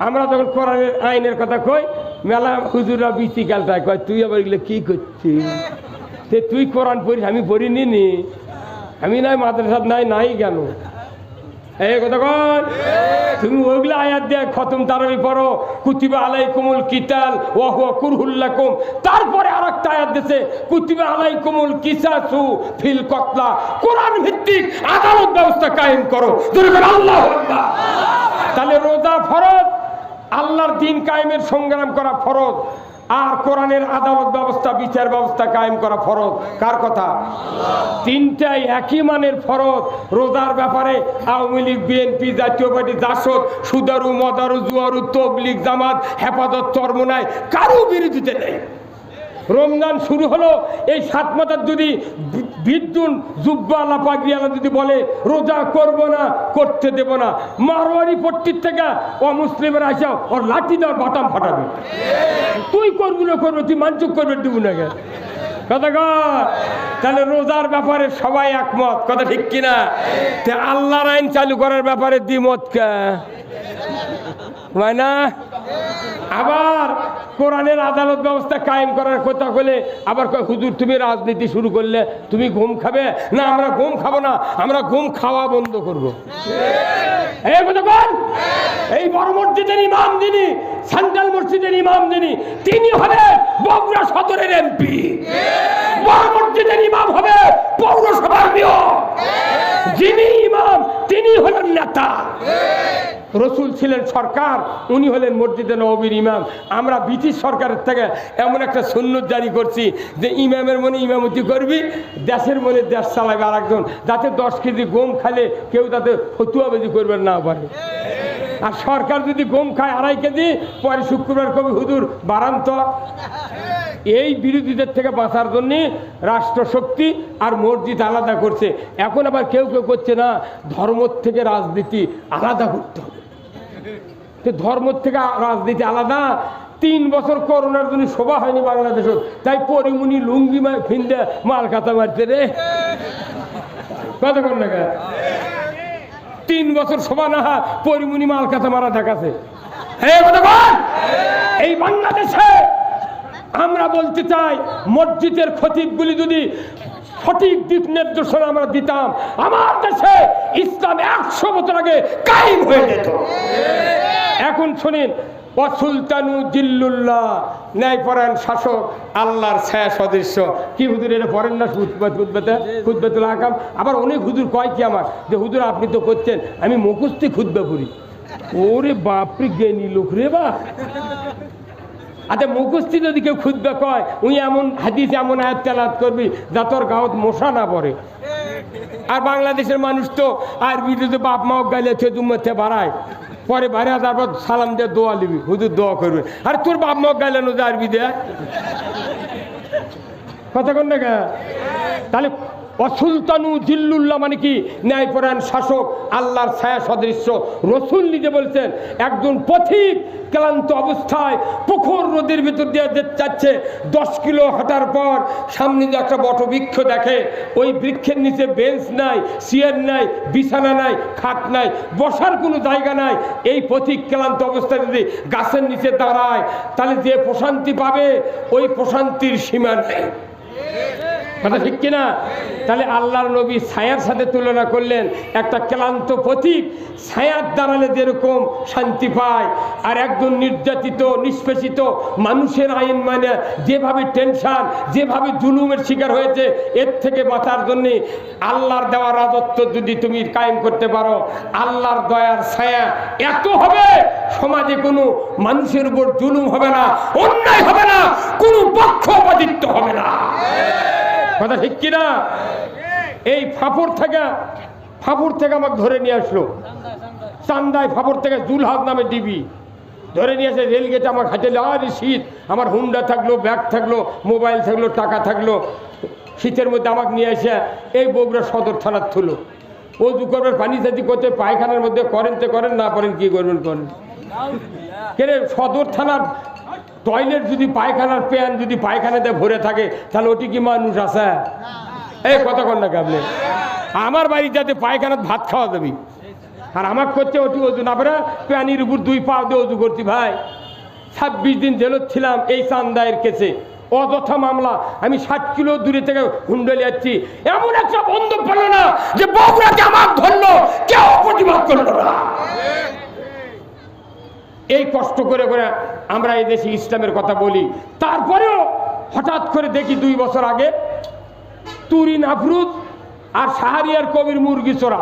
Speaker 1: আমরা যখন কোরআনের আইনের কথা কই, মেলা হুজুররা বিচিকালটায় কয় তুই আবার এগুলো কি করছিস? তুই কোরআন পড়িস, আমি পড়িনি নি, আমি নাই মাদ্রাসা নাই কেন? এই কথা কন। তুমি ওইগুলো আয়াত দিয়ে খতম তারাবি পড়ো, কুতিবা আলাইকুমুল কিতাল ওয়া হুয়া কুরহুল লাকুম। তারপরে আরেকটা আয়াত দিয়েছে কুতিবা আলাইকুমুল কিসাসু ফিল কতলা। কোরআন ভিত্তিক আদালত ব্যবস্থা কায়েম করো। আল্লাহু আকবার। তাহলে রোজা ফরজ, আল্লাহর দিন কায়েমের সংগ্রাম করা ফরজ, আর কোরআনের আদালত ব্যবস্থা বিচার ব্যবস্থা কায়েম করা ফরজ। কার কথা? তিনটাই একই মানের ফরজ। রোজার ব্যাপারে আওয়ামী লীগ, বিএনপি, জাতীয় পার্টি, জাসদ, সুদারু, মদারু, জুয়ারু, তবলিগ, জামাত, হেফাজত, চরমোনাই কারো বিরোধিতা নেই। রমজান শুরু হলো, এই 7 মাথার যদি বিদ্যুন জুব্বালা পাগড়িয়ালা যদি বলে রোজা করব না, করতে দেব না, মারোয়ারি পট্টির থেকে অমুসলিমের আসা ওর লাঠি দেওয়ার বাটাম ফাটাবে। তুই করবি না করবে, তুই মানচুক করবে দেবো না কে কথা কর। তাহলে রোজার ব্যাপারে সবাই একমত, কথা ঠিক কিনা? আল্লাহর আইন চালু করার ব্যাপারে দ্বিমত কে? না। আবার কোরআনের আদালত ব্যবস্থা কায়েম করার কথা বলে আবার কয় হুজুর তুমি রাজনীতি শুরু করলে তুমি ঘুম খাবে না? আমরা ঘুম খাবো না, আমরা ঘুম খাওয়া বন্ধ করবো। এই বড় মসজিদের ইমাম যিনি, সেন্ট্রাল মসজিদের ইমাম যিনি, তিনি হলেন বগুড়া সদরের এমপি। বড় মসজিদের ইমাম হবে পৌরসভার মেয়র। যিনি ইমাম তিনি হলেন নেতা। রসুল ছিলেন সরকার, উনি হলেন মসজিদে নববীর ইমাম। আমরা ব্রিটিশ সরকারের থেকে এমন একটা সুন্নত জারি করছি যে ইমামের মনে ইমামতি করবি, দেশের মনে দেশ চালাবে আর একজন, যাতে 10 কেজি গম খালে কেউ যাতে ফতুয়াবাজি করবেন না পারে। আর সরকার যদি গম খায় 2.5 কেজি, পরে শুক্রবার কবি হুজুর বাড়ান তো। এই বিরোধীদের থেকে বাঁচার জন্য রাষ্ট্রশক্তি আর মসজিদ আলাদা করছে। এখন আবার কেউ কেউ করছে না, ধর্ম থেকে রাজনীতি আলাদা করতে হবে। ধর্ম থেকে রাজনীতি আলাদা। 3 বছর করোনার জন্য শোভা হয়নি বাংলাদেশত, তাই পরিমণি লুঙ্গি ফিন্দে মাল কাতা মারতে রে কতক্ষণ না 3 বছর শোভা না পরিমণি মাল কাতা মারা দেখাছে। এই বাংলাদেশে আমরা বলতে চাই, মসজিদের খতিবগুলি যদি সঠিক দিক নির্দেশনা আমরা দিতাম, আমার দেশে ইসলাম 100 বছর আগে কায়েম হয়ে যেত। এখন শুনেন, সুলতানু জিল্লুল্লাহ, ন্যায়পরায়ণ শাসক, আল্লাহর ছায়া সদৃশ্য। কি হুজুর এটা পড়েন না খুতবাতুল আহকাম? আবার অনেক হুজুর কয় কি আমার যে হুজুর আপনি তো করছেন, আমি মুখস্থি খুতবা পড়ি। ওরে বাপরে জ্ঞানী লোক রে বা। আচ্ছা মুখস্থি যদি কেউ খুতবা কয়, উই এমন হাদিস এমন আয়াত তেলাওয়াত করবি যা তোর গাঁত মশা না পড়ে। আর বাংলাদেশের মানুষ তো আরবিতে তো বাপ মাও গাইলে তুমতে বাড়ায়, পরে বাড়ে তারপর সালাম দিয়ে দোয়া লিবি, হুজুর দোয়া করবে। আর তোর বাপ মাও গাইলে যে আরবি দেয় কথা কন না। তাহলে অসুলতানু জিল্লুল্লাহ মানে কি? ন্যায়পরায়ণ শাসক, আল্লাহর ছায়া সদৃশ্য। রসুল নিজে বলছেন, একজন পথিক ক্লান্ত অবস্থায় প্রখর রোদের ভিতর দিয়ে যাচ্ছে, 10 কিলো হাঁটার পর সামনে যে একটা বটবৃক্ষ দেখে, ওই বৃক্ষের নিচে বেঞ্চ নাই, চেয়ার নাই, বিছানা নাই, খাট নাই, বসার কোনো জায়গা নাই। এই পথিক ক্লান্ত অবস্থায় যদি গাছের নিচে দাঁড়ায়, তাহলে যে প্রশান্তি পাবে, ওই প্রশান্তির সীমা নেই। কথা ঠিক কিনা? তাহলে আল্লাহর নবী ছায়ার সাথে তুলনা করলেন। একটা ক্লান্ত পথিক ছায়ার দাঁড়ালে যেরকম শান্তি পায়, আর একজন নির্যাতিত নিষ্পেষিত মানুষের আইন মানে যেভাবে টেনশন, যেভাবে জুলুমের শিকার হয়েছে, এর থেকে বাঁচার জন্যে আল্লাহর দেওয়া রাজত্ব যদি তুমি কায়েম করতে পারো, আল্লাহর দয়ার ছায়া এত হবে, সমাজে কোনো মানুষের উপর জুলুম হবে না, অন্যায় হবে না, কোনো পক্ষপাতিত্ব হবে না। কথা ঠিক কিনা? এই ফাপড় থেকে আমাকে ধরে নিয়ে আসলো, চান্দায় ফাপড় থেকে জুলহাজ নামে ডিবি ধরে নিয়ে আসে রেলগেটে। আমার হাতে আর শীত, আমার হুন্ডা থাকলো, ব্যাগ থাকলো, মোবাইল থাকলো, টাকা থাকলো, শীতের মধ্যে আমাকে নিয়ে এসে এই বগুড়া সদর থানার থুলো। অজু করবেন, পানি সাজি করতে, পায়খানার মধ্যে করেন তো করেন, না করেন কি করবেন করেন। কেন সদর থানার টয়লেট যদি পায়খানার প্যান যদি পায়খানাতে ভরে থাকে, তাহলে ওটি কি মানুষ আছে? এই কথা কন না আপনি। আমার বাড়ি যাতে পায়খানার ভাত খাওয়া যাবি, আর আমার করতে ওটি অজু না পারে, প্যানির উপর 2 পা দিয়ে অজু করছি। ভাই 26 দিন জেলত ছিলাম এই চান্দায়ের কেসে, অযথা মামলা। আমি 60 কিলো দূরে থেকে হুন্ডলে যাচ্ছি, এমন একটা বন্ধ পেল না যে বগুড়াকে আমার ধরলো, কেউ প্রতিবাদ করলো না। এই কষ্ট করে করে আমরা এই দেশে ইসলামের কথা বলি, তারপরেও হঠাৎ করে দেখি 2 বছর আগে তুরিন আফরুজ আর শাহরিয়ার কবির মুরগি চোরা,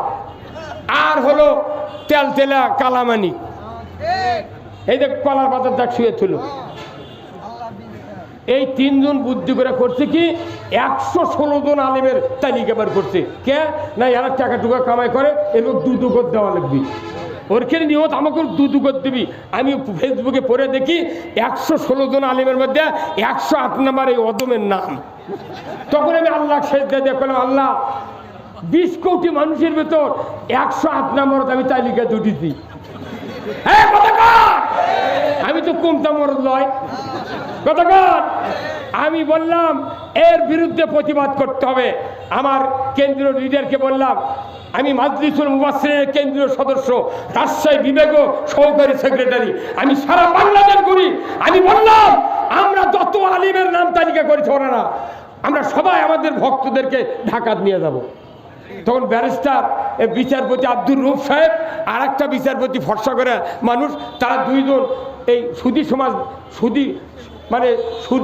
Speaker 1: আর হলো তেলতেলা কালামানি, এই যে কলার বাজার দেখ শুয়েছিল, এই 3 জন বুদ্ধি করে করছে কি 116 জন আলেমের তালিকা বের করছে। কে না এরা টাকা টুকা কামাই করে, এরকম 2 করে দেওয়া লাগবে, ওরখানে নিয়ত আমাকে 2 করে দিবি। আমি ফেসবুকে পড়ে দেখি 116 জন আলেমের মধ্যে 108 নম্বর এই অদমের নাম। তখন আমি আল্লাহ সেজদা দিয়ে বললাম, আল্লাহ 20 কোটি মানুষের ভেতর 108 নম্বর আমি তালিকা দুটিছি। আমি তো কমতা মরদ নয়, কতক্ষণ আমি বললাম এর বিরুদ্ধে প্রতিবাদ করতে হবে। আমার কেন্দ্রীয় লিডারকে বললাম, আমি মাজলিসুল মুফাসসিরিনের কেন্দ্রীয় সদস্য, রাজশাহী বিভাগীয় সহকারী সেক্রেটারি, আমি সারা বাংলাদেশ ঘুরি। আমি বললাম আমরা যত আলিমের নাম তালিকা করেছি ওনারা, আমরা সবাই আমাদের ভক্তদেরকে ঢাকা নিয়ে যাব। তখন ব্যারিস্টার বিচারপতি আব্দুর রউফ সাহেব আর একটা বিচারপতি ফর্সা করে মানুষ, তারা 2 জন এই সুদী সমাজ, সুদী মানে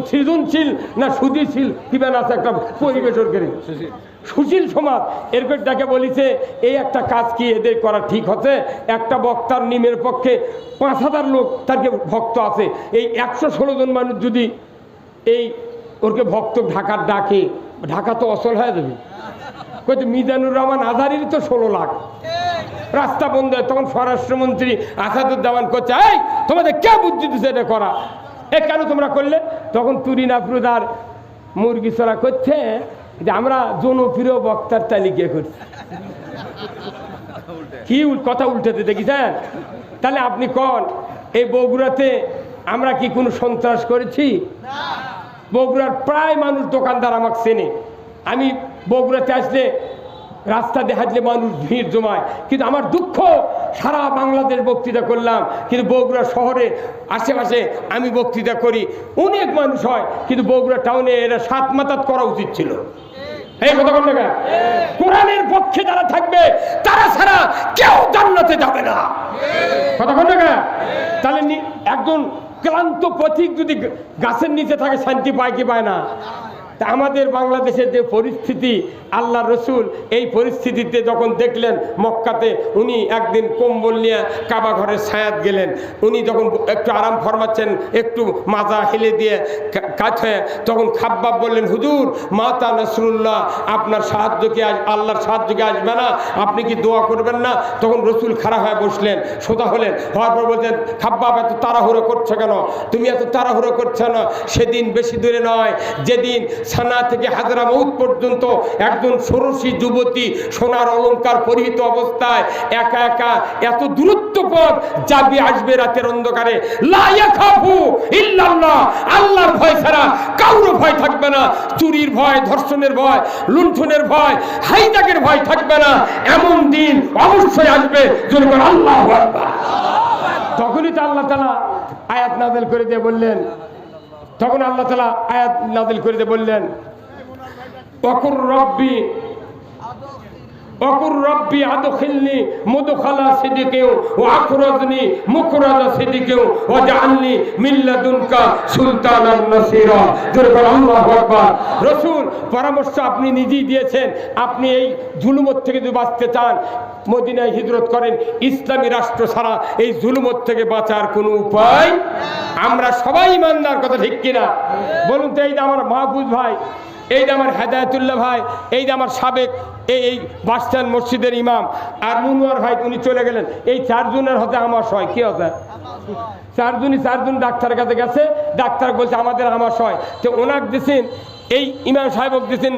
Speaker 1: সৃজনশীল না সুদীশীল কিবেন আছে একটা পরিবেশন করে সুশীল সমাজ, এরপর তাকে বলিছে এই একটা কাজ কি এদের করা ঠিক হচ্ছে? একটা বক্তার নিমের পক্ষে 5000 লোক তাকে ভক্ত আছে, এই 116 জন মানুষ যদি এই ওরকে ভক্ত ঢাকার ডাকে, ঢাকা তো অচল হয়ে যাবে। কইতে মিজানুর রহমান আজহারির তো 16 লাখ, রাস্তা বন্ধ। তখন স্বরাষ্ট্রমন্ত্রী আসাদুজ্জামান করছে, এই তোমাদের কে বুদ্ধি দিচ্ছে এটা করা, কেন তোমরা করলে? তখন তুরিন আফরুজ আর মুরগি চড়া করছে যে আমরা জনপ্রিয় বক্তার তালিকা করছি। কি কথা উল্টাতে দেখেছেন? তাহলে আপনি কন এই বগুড়াতে আমরা কি কোনো সন্ত্রাস করেছি? বগুড়ার প্রায় মানুষ দোকানদার আমাকে চেনে। আমি বগুড়াতে আসলে রাস্তা দিয়ে হাঁটলে মানুষ ভিড় জমায়, কিন্তু আমার দুঃখ সারা বাংলাদেশ বক্তৃতা করলাম, কিন্তু বগুড়া শহরে আশেপাশে আমি বক্তৃতা করি, অনেক মানুষ হয়, কিন্তু বগুড়া টাউনে এরা সাত মাতাত করা উচিত ছিল। এই কথা বল না, কোরআনের পক্ষে যারা থাকবে তারা ছাড়া কেউ জান্নাতে যাবে না। কথা বল না, তাহলে একজন ক্লান্ত পথিক যদি গাছের নিচে থাকে শান্তি পায় কি পায় না? তা আমাদের বাংলাদেশের যে পরিস্থিতি, আল্লাহ রসুল এই পরিস্থিতিতে যখন দেখলেন মক্কাতে, উনি একদিন কম্বল নিয়ে কাবা ঘরের ছায়াত গেলেন। উনি যখন একটু আরাম ফরমাচ্ছেন, একটু মাজা হেলে দিয়ে কাছে, তখন খাব্বাব বললেন, হুজুর মাতা নসরুল্লাহ, আপনার সাহায্য কি আল্লাহর সাহায্য কি আসবে না? আপনি কি দোয়া করবেন না? তখন রসুল খাড়া হয়ে বসলেন, সোজা হলেন, হওয়ার পর বলছেন, খাব্বাব এত তাড়াহুড়ো করছো কেন? তুমি এত তাড়াহুড়ো করছো না? সেদিন বেশি দূরে নয়, যেদিন সানা থেকে হাজরামউত পর্যন্ত একজন ষোড়শী যুবতী সোনার অলংকার পরিহিত অবস্থায় একা একা এত দূরত্ব পথ যাবি আসবে রাতের অন্ধকারে। লা ইয়াখাফু ইল্লাল্লাহ, আল্লাহর ভয় ছাড়া কারোর ভয় থাকবে না। চুরির ভয়, ধর্ষণের ভয়, লুণ্ঠনের ভয়, হাইজাকের ভয় থাকবে না। এমন দিন অবশ্যই আসবে যখন আল্লাহু আকবার। তখনই তো আল্লাহ তাআলা আয়াত নাযিল করে দিয়ে বললেন, তখন আল্লাহ তাআলা আয়াত নাযিল করে দিয়ে বললেন, ওয়াকুর রব্বি আদখিলনি মুদখালা সিদকিও ওয়া আখরাজনি মুখরাজা সিদকিও ওয়া জাআলনি মিন লাদুনকা সুলতানান নাসীরা। জোরে আল্লাহু আকবার। রাসূল পরামর্শ আপনি নিজেই দিয়েছেন, আপনি এই জুলুমত থেকে যদি বাঁচতে চান মদিনায় হিজরত করেন। ইসলামী রাষ্ট্র ছাড়া এই জুলুমত থেকে বাঁচার কোনো উপায়। আমরা সবাই ইমানদার, কথা ঠিক কিনা বলুন তো? এই যে আমার মাহফুজ ভাই, এই যে আমার হেদায়েতুল্লাহ ভাই, এই যে আমার সাবেক এই বাসস্ট্যান্ড মসজিদের ইমাম, আর মুনোয়ার ভাই, উনি চলে গেলেন। এই চারজনের হতে আমার হয় কি হতে? চারজন ডাক্তারের কাছে গেছে, ডাক্তার বলছে আমাদের আমার হয়। তো ওনাকে দিয়েছেন, এই ইমাম সাহেবক দিয়েছেন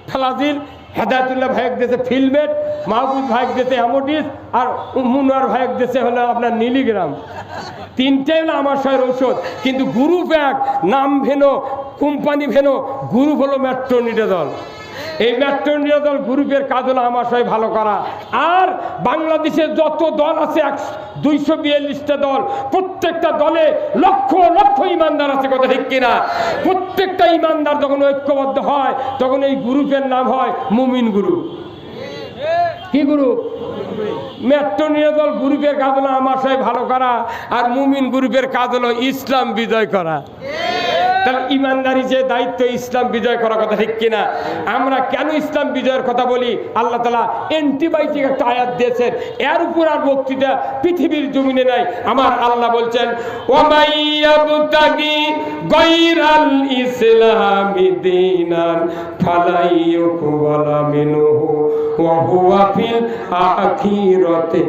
Speaker 1: ফেলাজিল, হেদায়েতুল্লাহ ভাইক দিয়েছে ফিলমেট, মাহফুজ ভাইক দিয়েছে অ্যামোডিস, আর মুনোয়ার ভাইক দিয়েছে হলো আপনার নীলিগ্রাম। তিনটাই হলো আমার শয়ের ঔষধ, কিন্তু গ্রুপ এক, নাম ভেনো, কোম্পানি ভেনো, গ্রুপ হলো মেট্রোনিডাজল। এই মেট্রোনিডাজল গ্রুপের কাজ হলো আমাশয় ভালো করা। আর বাংলাদেশের যত দল আছে 242টা দল, প্রত্যেকটা দলে লক্ষ লক্ষ ইমানদার আছে, কথা ঠিক কিনা? প্রত্যেকটা ইমানদার যখন ঐক্যবদ্ধ হয় তখন এই গ্রুপের নাম হয় মুমিন গ্রুপ। কি গ্রুপ? মেট্রোনিডাজল গ্রুপের কাজ হলো আমাশয় ভালো করা, আর মুমিন গ্রুপের কাজ হলো ইসলাম বিজয় করা। তাহলে ইমানদারি যে দায়িত্ব, ইসলাম বিজয় করার কথা, ঠিক কিনা? আমরা কেন ইসলাম বিজয়ের কথা বলি? আল্লাহ তাআলা অ্যান্টিবায়োটিক একটা আয়াত দিয়েছেন, এর উপর আর বক্তৃতা পৃথিবীর জমিনে নাই। আমার আল্লাহ বলছেন, ওয়ামাইয়াবতাগি গায়রাল ইসলামি দীনান ফালাই ইউকবালা মিনহু ওয়া হুয়া ফিল আখিরাতি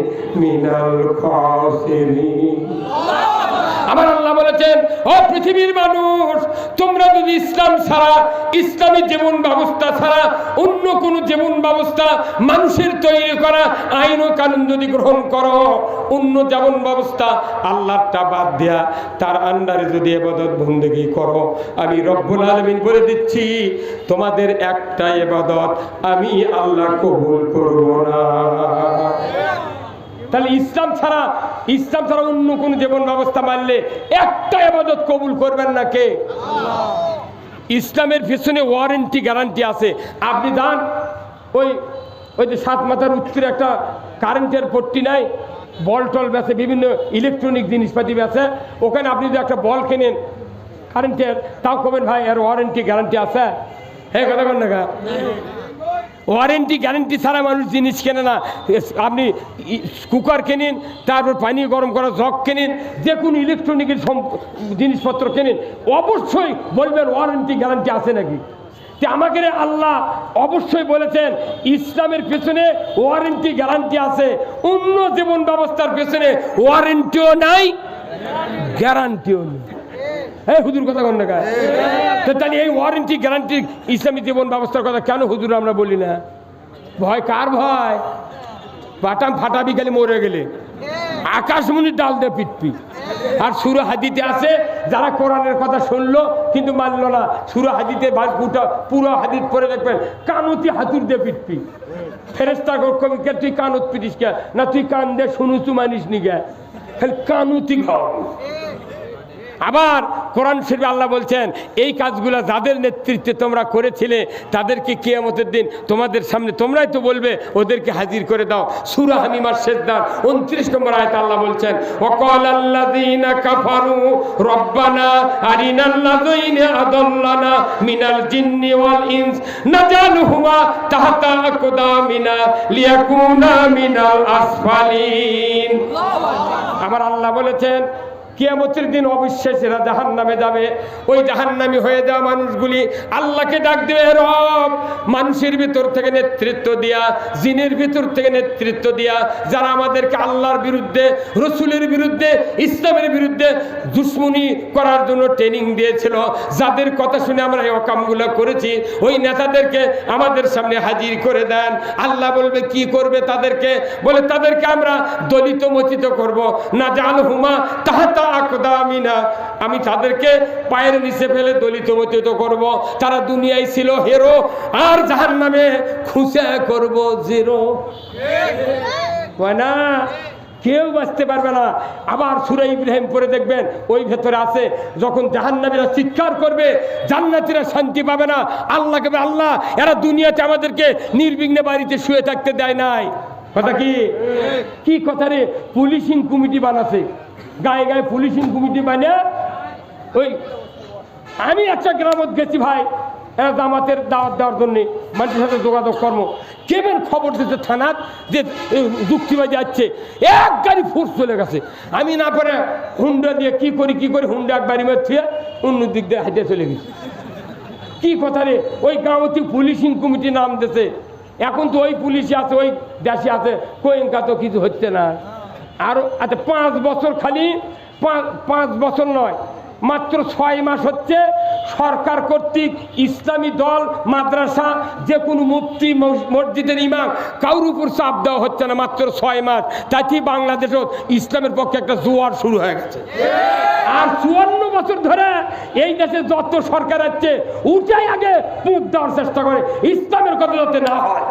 Speaker 1: মিনাল খাসিরিন। আমার আল্লাহ বলেছেন, ও পৃথিবীর মানুষ, তোমরা যদি ইসলাম ছাড়া, ইসলামী জীবন ব্যবস্থা ছাড়া অন্য কোন জীবন ব্যবস্থা, মানুষের তৈরি করা আইন ও কানুন যদি গ্রহণ করো, অন্য জীবন ব্যবস্থা আল্লাহটা বাদ দেয়া তার আন্ডারে যদি ইবাদত বন্দেগী করো, আমি রব্বুল আলামিন বলে দিচ্ছি, তোমাদের একটা ইবাদত আমি আল্লাহ কবুল করব না। তাহলে ইসলাম ছাড়া অন্য কোন জীবন ব্যবস্থা মানলে একটা ইবাদত কবুল করবেন না কে? ইসলামের পিছনে ওয়ারেন্টি গ্যারান্টি আছে। আপনি যান ওই যে সাত মাথার উত্তরে একটা কারেন্টের পট্টি নাই, বল টল বেচে, বিভিন্ন ইলেকট্রনিক জিনিসপাতি বেচে, ওখানে আপনি যদি একটা বল কেনেন কারেন্টের, তাও কবেন ভাই এর ওয়ারেন্টি গ্যারান্টি আছে? হ্যাঁ, কথা বল না। ওয়ারেন্টি গ্যারেন্টি ছাড়া মানুষ জিনিস কেনে না। আপনি কুকার কেনেন, তারপর পানি গরম করা জগ কেনেন, যে কোনো ইলেকট্রনিকের জিনিসপত্র কেনেন, অবশ্যই বলবেন ওয়ারেন্টি গ্যারান্টি আছে নাকি। যে আমাকে আল্লাহ অবশ্যই বলেছেন ইসলামের পেছনে ওয়ারেন্টি গ্যারান্টি আছে, অন্য জীবন ব্যবস্থার পেছনে ওয়ারেন্টিও নাই, গ্যারান্টিও নেই। হ্যাঁ হুজুর, কথা কন না গায়ে। তাহলে এই ওয়ারেন্টি গ্যারান্টি ইসলামী জীবন ব্যবস্থার কথা কেন হুজুর আমরা বলি না? ভয় কার? ভয় পাটাম ফাটাবি গেলে মরে গেলে, আকাশমণির ডাল দিয়ে পিটপি। আর সূরা হাদিতে আছে যারা কোরআনের কথা শুনলো কিন্তু মানলো না, সূরা হাদিতে পুরো হাদিস পড়ে দেখবেন কানুতি হাতুর দিয়ে পিটপি, ফেরেশতা কবিকে তুই কানুত পিটিস কে না, তুই কান দিয়ে শুনুছু মানিস নি গে, কানুতি ঘর। আবার কোরআন শরীফে আল্লাহ বলছেন এই কাজগুলো যাদের নেতৃত্বে তোমরা করেছিলে তাদেরকে কিয়ামতের দিন তোমাদের সামনে তোমরাই তো বলবে ওদেরকে হাজির করে দাও। সূরা হামিমার শেষদার 29 নম্বর আয়াতে আল্লাহ বলছেন ওয়াকালাল্লাযীনা কাফারু রব্বানা আরিনাল্লাযীনা আদাল্লানা মিনাল জিন্নি ওয়াল ইনস নাজালুহুমা তাহতা আকদামিনা লিয়াকুনা মিনাল আসফালিন। আমার আল্লাহ বলেছেন কিয়ামতের দিন অবিশ্বাস এরা জাহান্নামে যাবে। ওই জাহান্নামী হয়ে যাওয়া মানুষগুলি আল্লাহকে ডাক দেবে, রব মানুষের ভিতর থেকে নেতৃত্ব দিয়া, জিনের ভিতর থেকে নেতৃত্ব দিয়া যারা আমাদেরকে আল্লাহর বিরুদ্ধে, রসুলের বিরুদ্ধে, ইসলামের বিরুদ্ধে দুশ্মনী করার জন্য ট্রেনিং দিয়েছিল, যাদের কথা শুনে আমরা এই অকামগুলো করেছি, ওই নেতাদেরকে আমাদের সামনে হাজির করে দেন। আল্লাহ বলবে কি করবে তাদেরকে? বলে তাদেরকে আমরা দলিত মচিত করব, না জাল হুমা তাহাতা আকদামিনা, আমি তাদেরকে পায়ের নিচে ফেলে দলিত মচিত করব। তারা দুনিয়ায় ছিল হিরো আর জাহান্নামে খুশা করব জিরো। না কেউ বাঁচতে পারবে না। আবার সূরা ইব্রাহিম পড়ে দেখবেন ওই ভেতরে আছে যখন জাহান্নামীরা চিৎকার করবে জান্নাতীরা শান্তি পাবে না, আল্লাহকে আল্লাহ এরা দুনিয়াতে আমাদেরকে নির্বিঘ্নে বাড়িতে শুয়ে থাকতে দেয় নাই। কথা কি কথা রে? পুলিশিং কমিটি বানাছে, গায়ে গায়ে পুলিশিং কমিটি বানিয়ে ওই আমি একটা গ্রামত গেছি ভাই, এরা জামাতের দাওয়াত দেওয়ার জন্য মানুষের সাথে যোগাযোগ কর্ম কেবেন খবর দিতে থানার যে যুক্তিবাজি যাচ্ছে, এক গাড়ি ফোর্স চলে গেছে। আমি না করে হুন্ডা দিয়ে কি করি হুন্ডা এক বাড়ি মারছে অন্য দিক দিয়ে হাইটে চলে গেছি। কি কথা রে? ওই গাঁওতে পুলিশিং কমিটি নাম দিয়েছে, এখন তো ওই পুলিশে আছে, ওই দেশে আছে, কোয়েঙ্কা তো কিছু হচ্ছে না। আরো আচ্ছা 5 বছর, খালি 5 বছর নয়, মাত্র 6 মাস হচ্ছে সরকার কর্তৃক ইসলামী দল, মাদ্রাসা, যে কোনো মুফতি, মসজিদের ইমাম কারোর উপর চাপ দেওয়া হচ্ছে না, মাত্র 6 মাস। তাতেই বাংলাদেশও ইসলামের পক্ষে একটা জোয়ার শুরু হয়ে গেছে। আর 54 বছর ধরে এই দেশে যত সরকার আছে উঠাই আগে পুঁত দেওয়ার চেষ্টা করে ইসলামের কথা যাতে না হয়।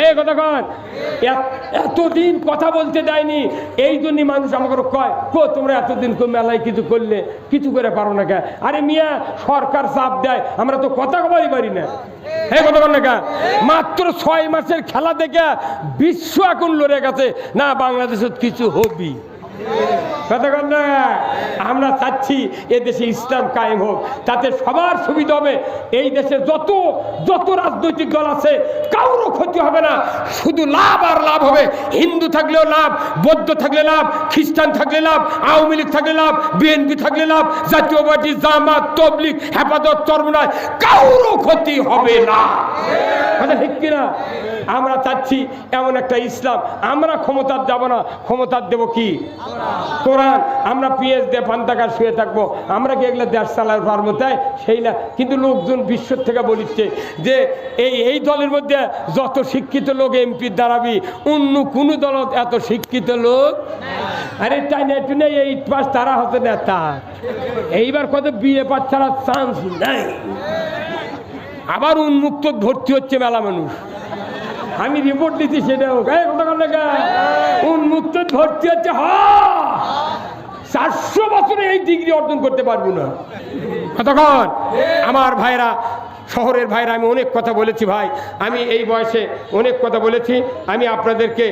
Speaker 1: এই কথা কন, এতদিন কথা বলতে দেয়নি, এই জন্যই মানুষ আমাকে কয় তোমরা এতদিন মেলায় কিছু করলে কিছু করে পারো না কে? আরে মিয়া সরকার চাপ দেয়, আমরা তো কথা বলতে পারি না। এই কথা বল না কে? মাত্র 6 মাসের খেলা দেখে বিশ্ব এখন লড়ে গেছে না বাংলাদেশের কিছু হবি। আমরা চাচ্ছি এদেশে ইসলাম কায়েম হোক, তাতে সবার সুবিধা হবে। এই দেশে যত রাজনৈতিক দল আছে কারোর ক্ষতি হবে না, শুধু লাভ আর লাভ হবে। হিন্দু থাকলেও লাভ, বৌদ্ধ থাকলে লাভ, খ্রিস্টান থাকলে লাভ, আওয়ামী লীগ থাকলে লাভ, বিএনপি থাকলে লাভ, জাতীয় পার্টি, জামাত, তবলিগ, হেফাজত, চরমনায় কারোর ক্ষতি হবে না। ঠিক কিনা? আমরা চাচ্ছি এমন একটা ইসলাম, আমরা ক্ষমতার যাব না, ক্ষমতার দেব কি? কোরআন। আমরা পিএস দিয়ে পান্তাকার শুয়ে থাকবো, আমরা কি এগুলো দেশ চালাতে পারবো? তাই সেই না, কিন্তু লোকজন বিশ্ব থেকে বলিচ্ছে যে এই দলের মধ্যে যত শিক্ষিত লোক এমপির দাঁড়াবি, অন্য কোনো দল এত শিক্ষিত লোক। আরে তাই না, একটু নেই 8 পাস তারা হতে নেতা, এইবার কত বিএ পাস ছাড়া চান্স নাই। আবার উন্মুক্ত ভর্তি হচ্ছে মেলা মানুষ, আমি রিপোর্ট দিচ্ছি সেটাও উন্মুক্ত ভর্তি হচ্ছে। 400 বছরে এই ডিগ্রি অর্জন করতে পারবো না। কতক্ষণ আমার ভাইরা, শহরের ভাইরা, আমি অনেক কথা বলেছি ভাই, আমি এই বয়সে অনেক কথা বলেছি। আমি আপনাদেরকে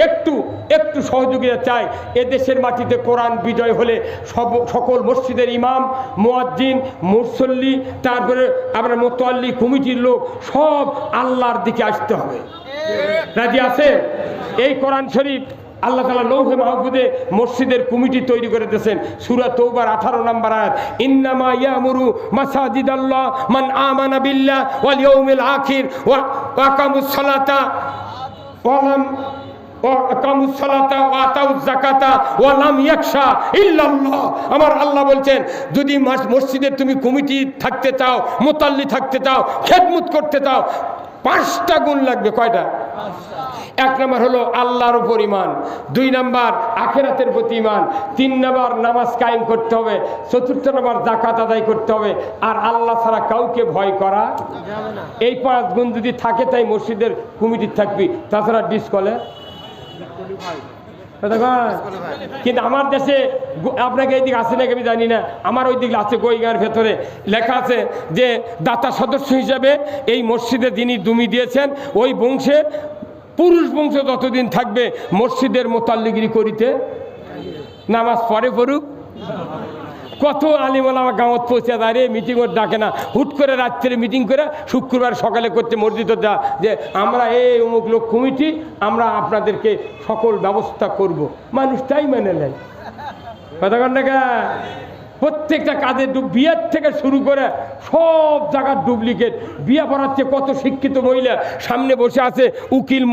Speaker 1: একটু সহযোগিতা চাই। এদেশের মাটিতে কোরআন বিজয় হলে সকল মসজিদের ইমাম, মুয়াজ্জিন, মুসল্লি, তারপরে আমরা মোতাল্লি কমিটির লোক সব আল্লাহর দিকে আসতে হবে। রাজি আছে? এই কোরআন শরীফ আল্লাহ তাআলা লৌহে মাহফুজে মসজিদের কমিটি তৈরি করে দিয়েছেন। সূরা তওবার 18 নম্বর আয়াত, ইন্নামা ইয়ামুরু মাসাজিদাল্লাহ মান আমানা বিল্লাহ ওয়াল ইয়াউমিল আখির ওয়া আকামুস সালাতা আমার আল্লাহ বলছেন যদি মসজিদে তুমি কমিটি থাকতে চাও, মোতাল্লি থাকতে চাও, খেদমত করতে চাও, 5টা গুণ লাগবে। কয়টা? এক নম্বর হলো আল্লাহর উপর ঈমান, 2 নম্বর আখিরাতের প্রতি ঈমান, 3 নম্বর নামাজ কায়েম করতে হবে, 4 নম্বর যাকাত আদায় করতে হবে, আর আল্লাহ ছাড়া কাউকে ভয় করা যাবে না। এই 5 গুণ যদি থাকে তাই মসজিদের কমিটি থাকবি, তাছাড়া ডিসকলে। কিন্তু আমার দেশে আপনাকে এই দিক আছে নাকি আমি জানি না, আমার ওই দিক আছে গোয়গাঁর ভেতরে লেখা আছে যে দাতা সদস্য হিসাবে এই মসজিদে যিনি দুমি দিয়েছেন ওই বংশে পুরুষ বংশ যতদিন থাকবে মসজিদের মোতাল্লিগিরি করিতে নামাজ পড়ে পড়ুক। কত আলিম ওলামা গাঁৱত পৌঁছে দাঁড়িয়ে মিটিংও ডাকে না, হুট করে রাত্রে মিটিং করে শুক্রবার সকালে করতে মসজিদে যা যে আমরা এই অমুক লোক কমিটি আমরা আপনাদেরকে সকল ব্যবস্থা করব, মানুষ তাই মেনে নেয়। কথা কন্যা প্রত্যেকটা কাজে বিয়ের থেকে শুরু করে সব জায়গার ডুপ্লিকেট। বিয়ে পড়াচ্ছে কত শিক্ষিত মহিলা সামনে বসে আছে, উকিল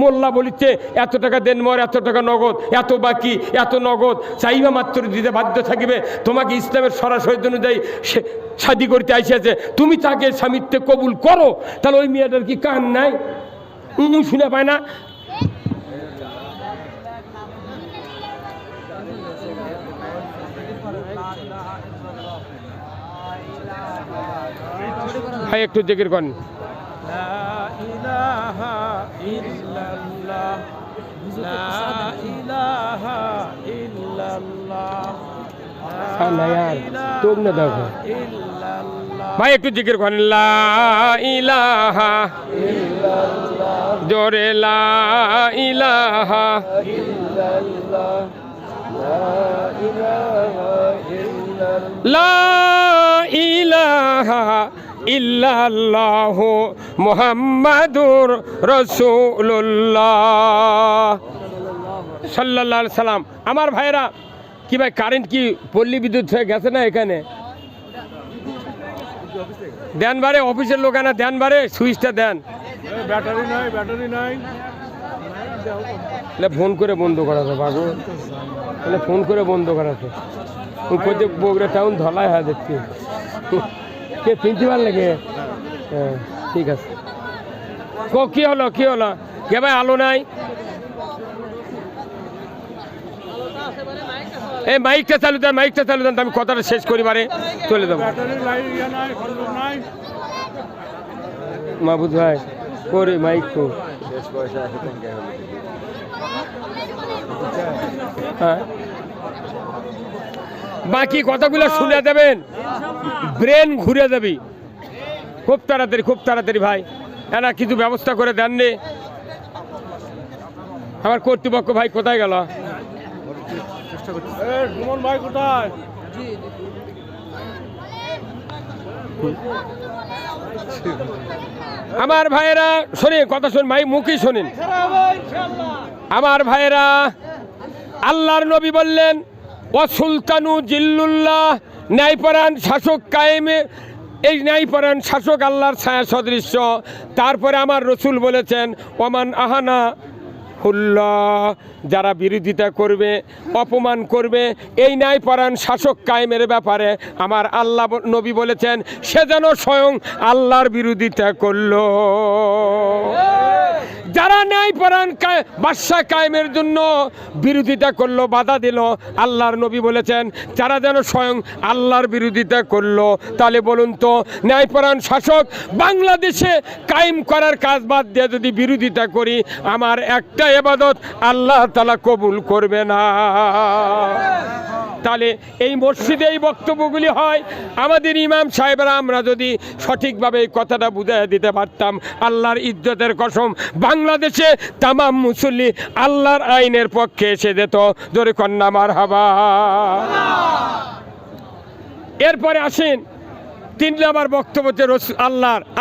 Speaker 1: মোল্লা বলিচ্ছে এত টাকা দেন মর, এত টাকা নগদ, এত বাকি, এত নগদ, চাইবা মাত্র দিতে বাধ্য থাকিবে। তোমাকে ইসলামের সরাসরি অনুযায়ী শাদি করতে আসিয়াছে, তুমি তাকে স্বামীত্বে কবুল করো, তাহলে ওই মেয়েটার কি কান নাই? শুনে পায় না। ভাই একটু জিকির করেন। ভাই একটু জিকির করেন। লা ইলাহা জোরে লা ইলাহা লা ইলাহা ইল্লাল্লাহু মুহাম্মাদুর রাসূলুল্লাহ সাল্লাল্লাহু আলাইহি সাল্লাম। আমার ভাইরা কি ভাই কারেন্ট কি পল্লী বিদ্যুৎ হয়ে গেছে না? এখানে দেন বারে, অফিসের লোক না দেন বারে, সুইচটা দেন।
Speaker 2: ব্যাটারি নাই, ব্যাটারি নাই,
Speaker 1: ফোন করে বন্ধ করাছে বাবু, তাহলে ফোন করে বন্ধ করাছে। বগুড়া টাউন ধলাই হয় দেখছি, কে প্রিন্সিপাল লাগে? হ্যাঁ ঠিক আছে। কি হলো কি হলো কে ভাই? আলো নাই, এই মাইকটা চালু দেন, মাইকটা চালু দেন, আমি কথাটা শেষ করি বারে চলে যাবো। মাহবুদ ভাই করে মাইক তো হ্যাঁ, বাকি কথাগুলো শুনে দেবেন, ব্রেন ঘুরে যাবি খুব তাড়াতাড়ি, খুব তাড়াতাড়ি ভাই। এনা কিছু ব্যবস্থা করে দেননি আমার কর্তৃপক্ষ। ভাই কোথায় গেল?
Speaker 2: ভাই কোথায়?
Speaker 1: আমার ভাইয়েরা শোনেন কথা, শোন ভাই, মুখই শোনেন। আমার ভাইয়েরা, আল্লাহর নবী বললেন ও সুলতানু জিল্লুল্লাহ, ন্যায়পরায়ণ শাসক কায়েমে, এই ন্যায়পরায়ণ শাসক আল্লাহর ছায়া সদৃশ্য। তারপরে আমার রসুল বলেছেন ওমান আহানা হুল্লাহ, যারা বিরোধিতা করবে, অপমান করবে এই ন্যায়পরায়ণ শাসক কায়েমের ব্যাপারে আমার আল্লাহ নবী বলেছেন সে যেন স্বয়ং আল্লাহর বিরোধিতা করলো। যারা ন্যায়পরায়ণ বাদশা কায়েমের জন্য বিরোধিতা করলো, বাধা দিল, আল্লাহর নবী বলেছেন যারা যেন স্বয়ং আল্লাহর বিরোধিতা করলো। তাহলে বলুন তো, ন্যায়পরায়ণ শাসক বাংলাদেশে কায়েম করার কাজ বাদ দিয়ে যদি বিরোধিতা করি, আমার একটা ইবাদত আল্লাহ তাআলা কবুল করবে না। তাহলে এই মসজিদে এই বক্তব্যগুলি হয়, আমাদের ইমাম সাহেবরা আমরা যদি সঠিকভাবে এই কথাটা বুঝিয়ে দিতে পারতাম, আল্লাহর ইজ্জতের কসম বাংলাদেশে তামাম মুসল্লি আল্লাহর আইনের পক্ষে এসে যেত। জোরে কন্যা মারহাবা। এরপরে আসেন 3 নম্বর বক্তব্য হচ্ছে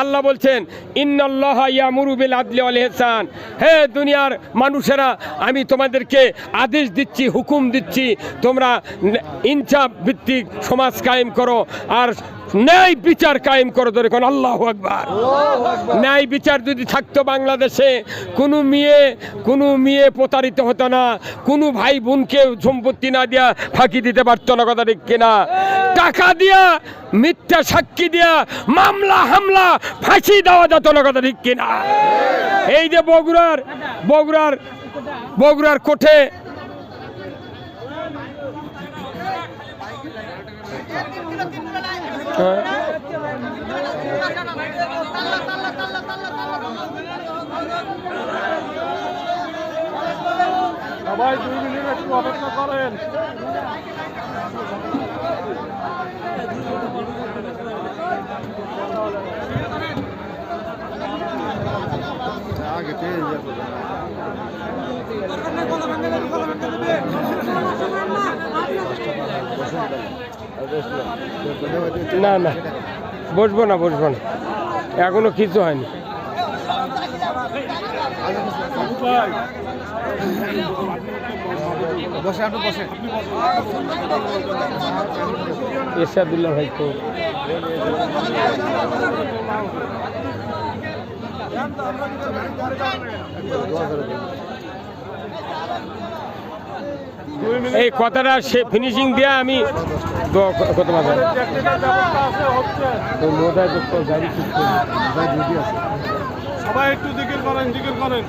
Speaker 1: আল্লাহ বলছেন ইন্নাল্লাহা ইয়ামুরু বিল আদলি ওয়াল ইহসান। হে দুনিয়ার মানুষেরা, আমি তোমাদেরকে আদেশ দিচ্ছি, হুকুম দিচ্ছি, তোমরা ইনসাফ ভিত্তিক সমাজ কায়েম করো আর ন্যায় বিচার কায়েম করে ধরে কোন আল্লাহু আকবার। ন্যায় বিচার যদি থাকতো বাংলাদেশে, কোনো মেয়ে প্রতারিত হতো না, কোনো ভাই বোনকে সম্পত্তি না দিয়া ফাঁকি দিতে পারতো না, কথা ঠিক কিনা? টাকা দিয়া, মিথ্যা সাক্ষী দিয়া মামলা হামলা ফাঁসি দেওয়া যেত না, কথা ঠিক কিনা? এই যে বগুড়ার কোঠে
Speaker 2: সবাই 2 মিনিট একটু অপেক্ষা করেন।
Speaker 1: না না, বসবো না, এখনো কিছু হয়নি। এরশাদুল্লাহ ভাই তো এই কথাটা সে ফিনিশিং দিয়ে আমি কত মাথা
Speaker 2: সবাই একটু জিকির করেন।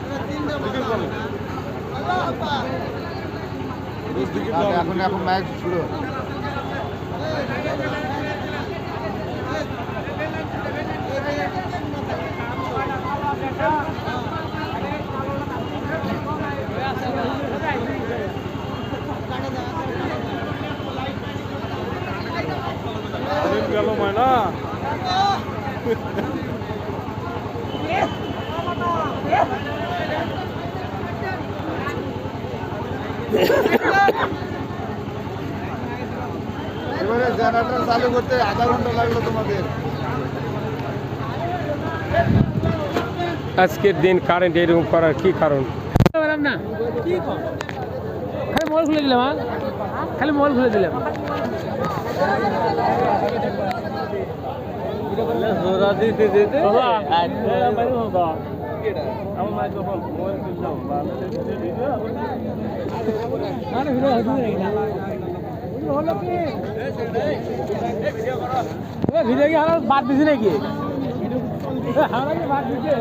Speaker 2: এখন ম্যাচ শুরু। গেল ময়না। এবারে জেনারেটর চালু করতে আধা ঘন্টা লাগলো তোমাদের।
Speaker 1: আজকের দিন কারেন্ট এরকম করার কি কারণ?
Speaker 3: না খালি মোবাইল খুলে দিলাম, খালি মোবাইল খুলে দিলাম। ভিডিও কি আর বাদ দিছি নাকি? বাদ দিছে।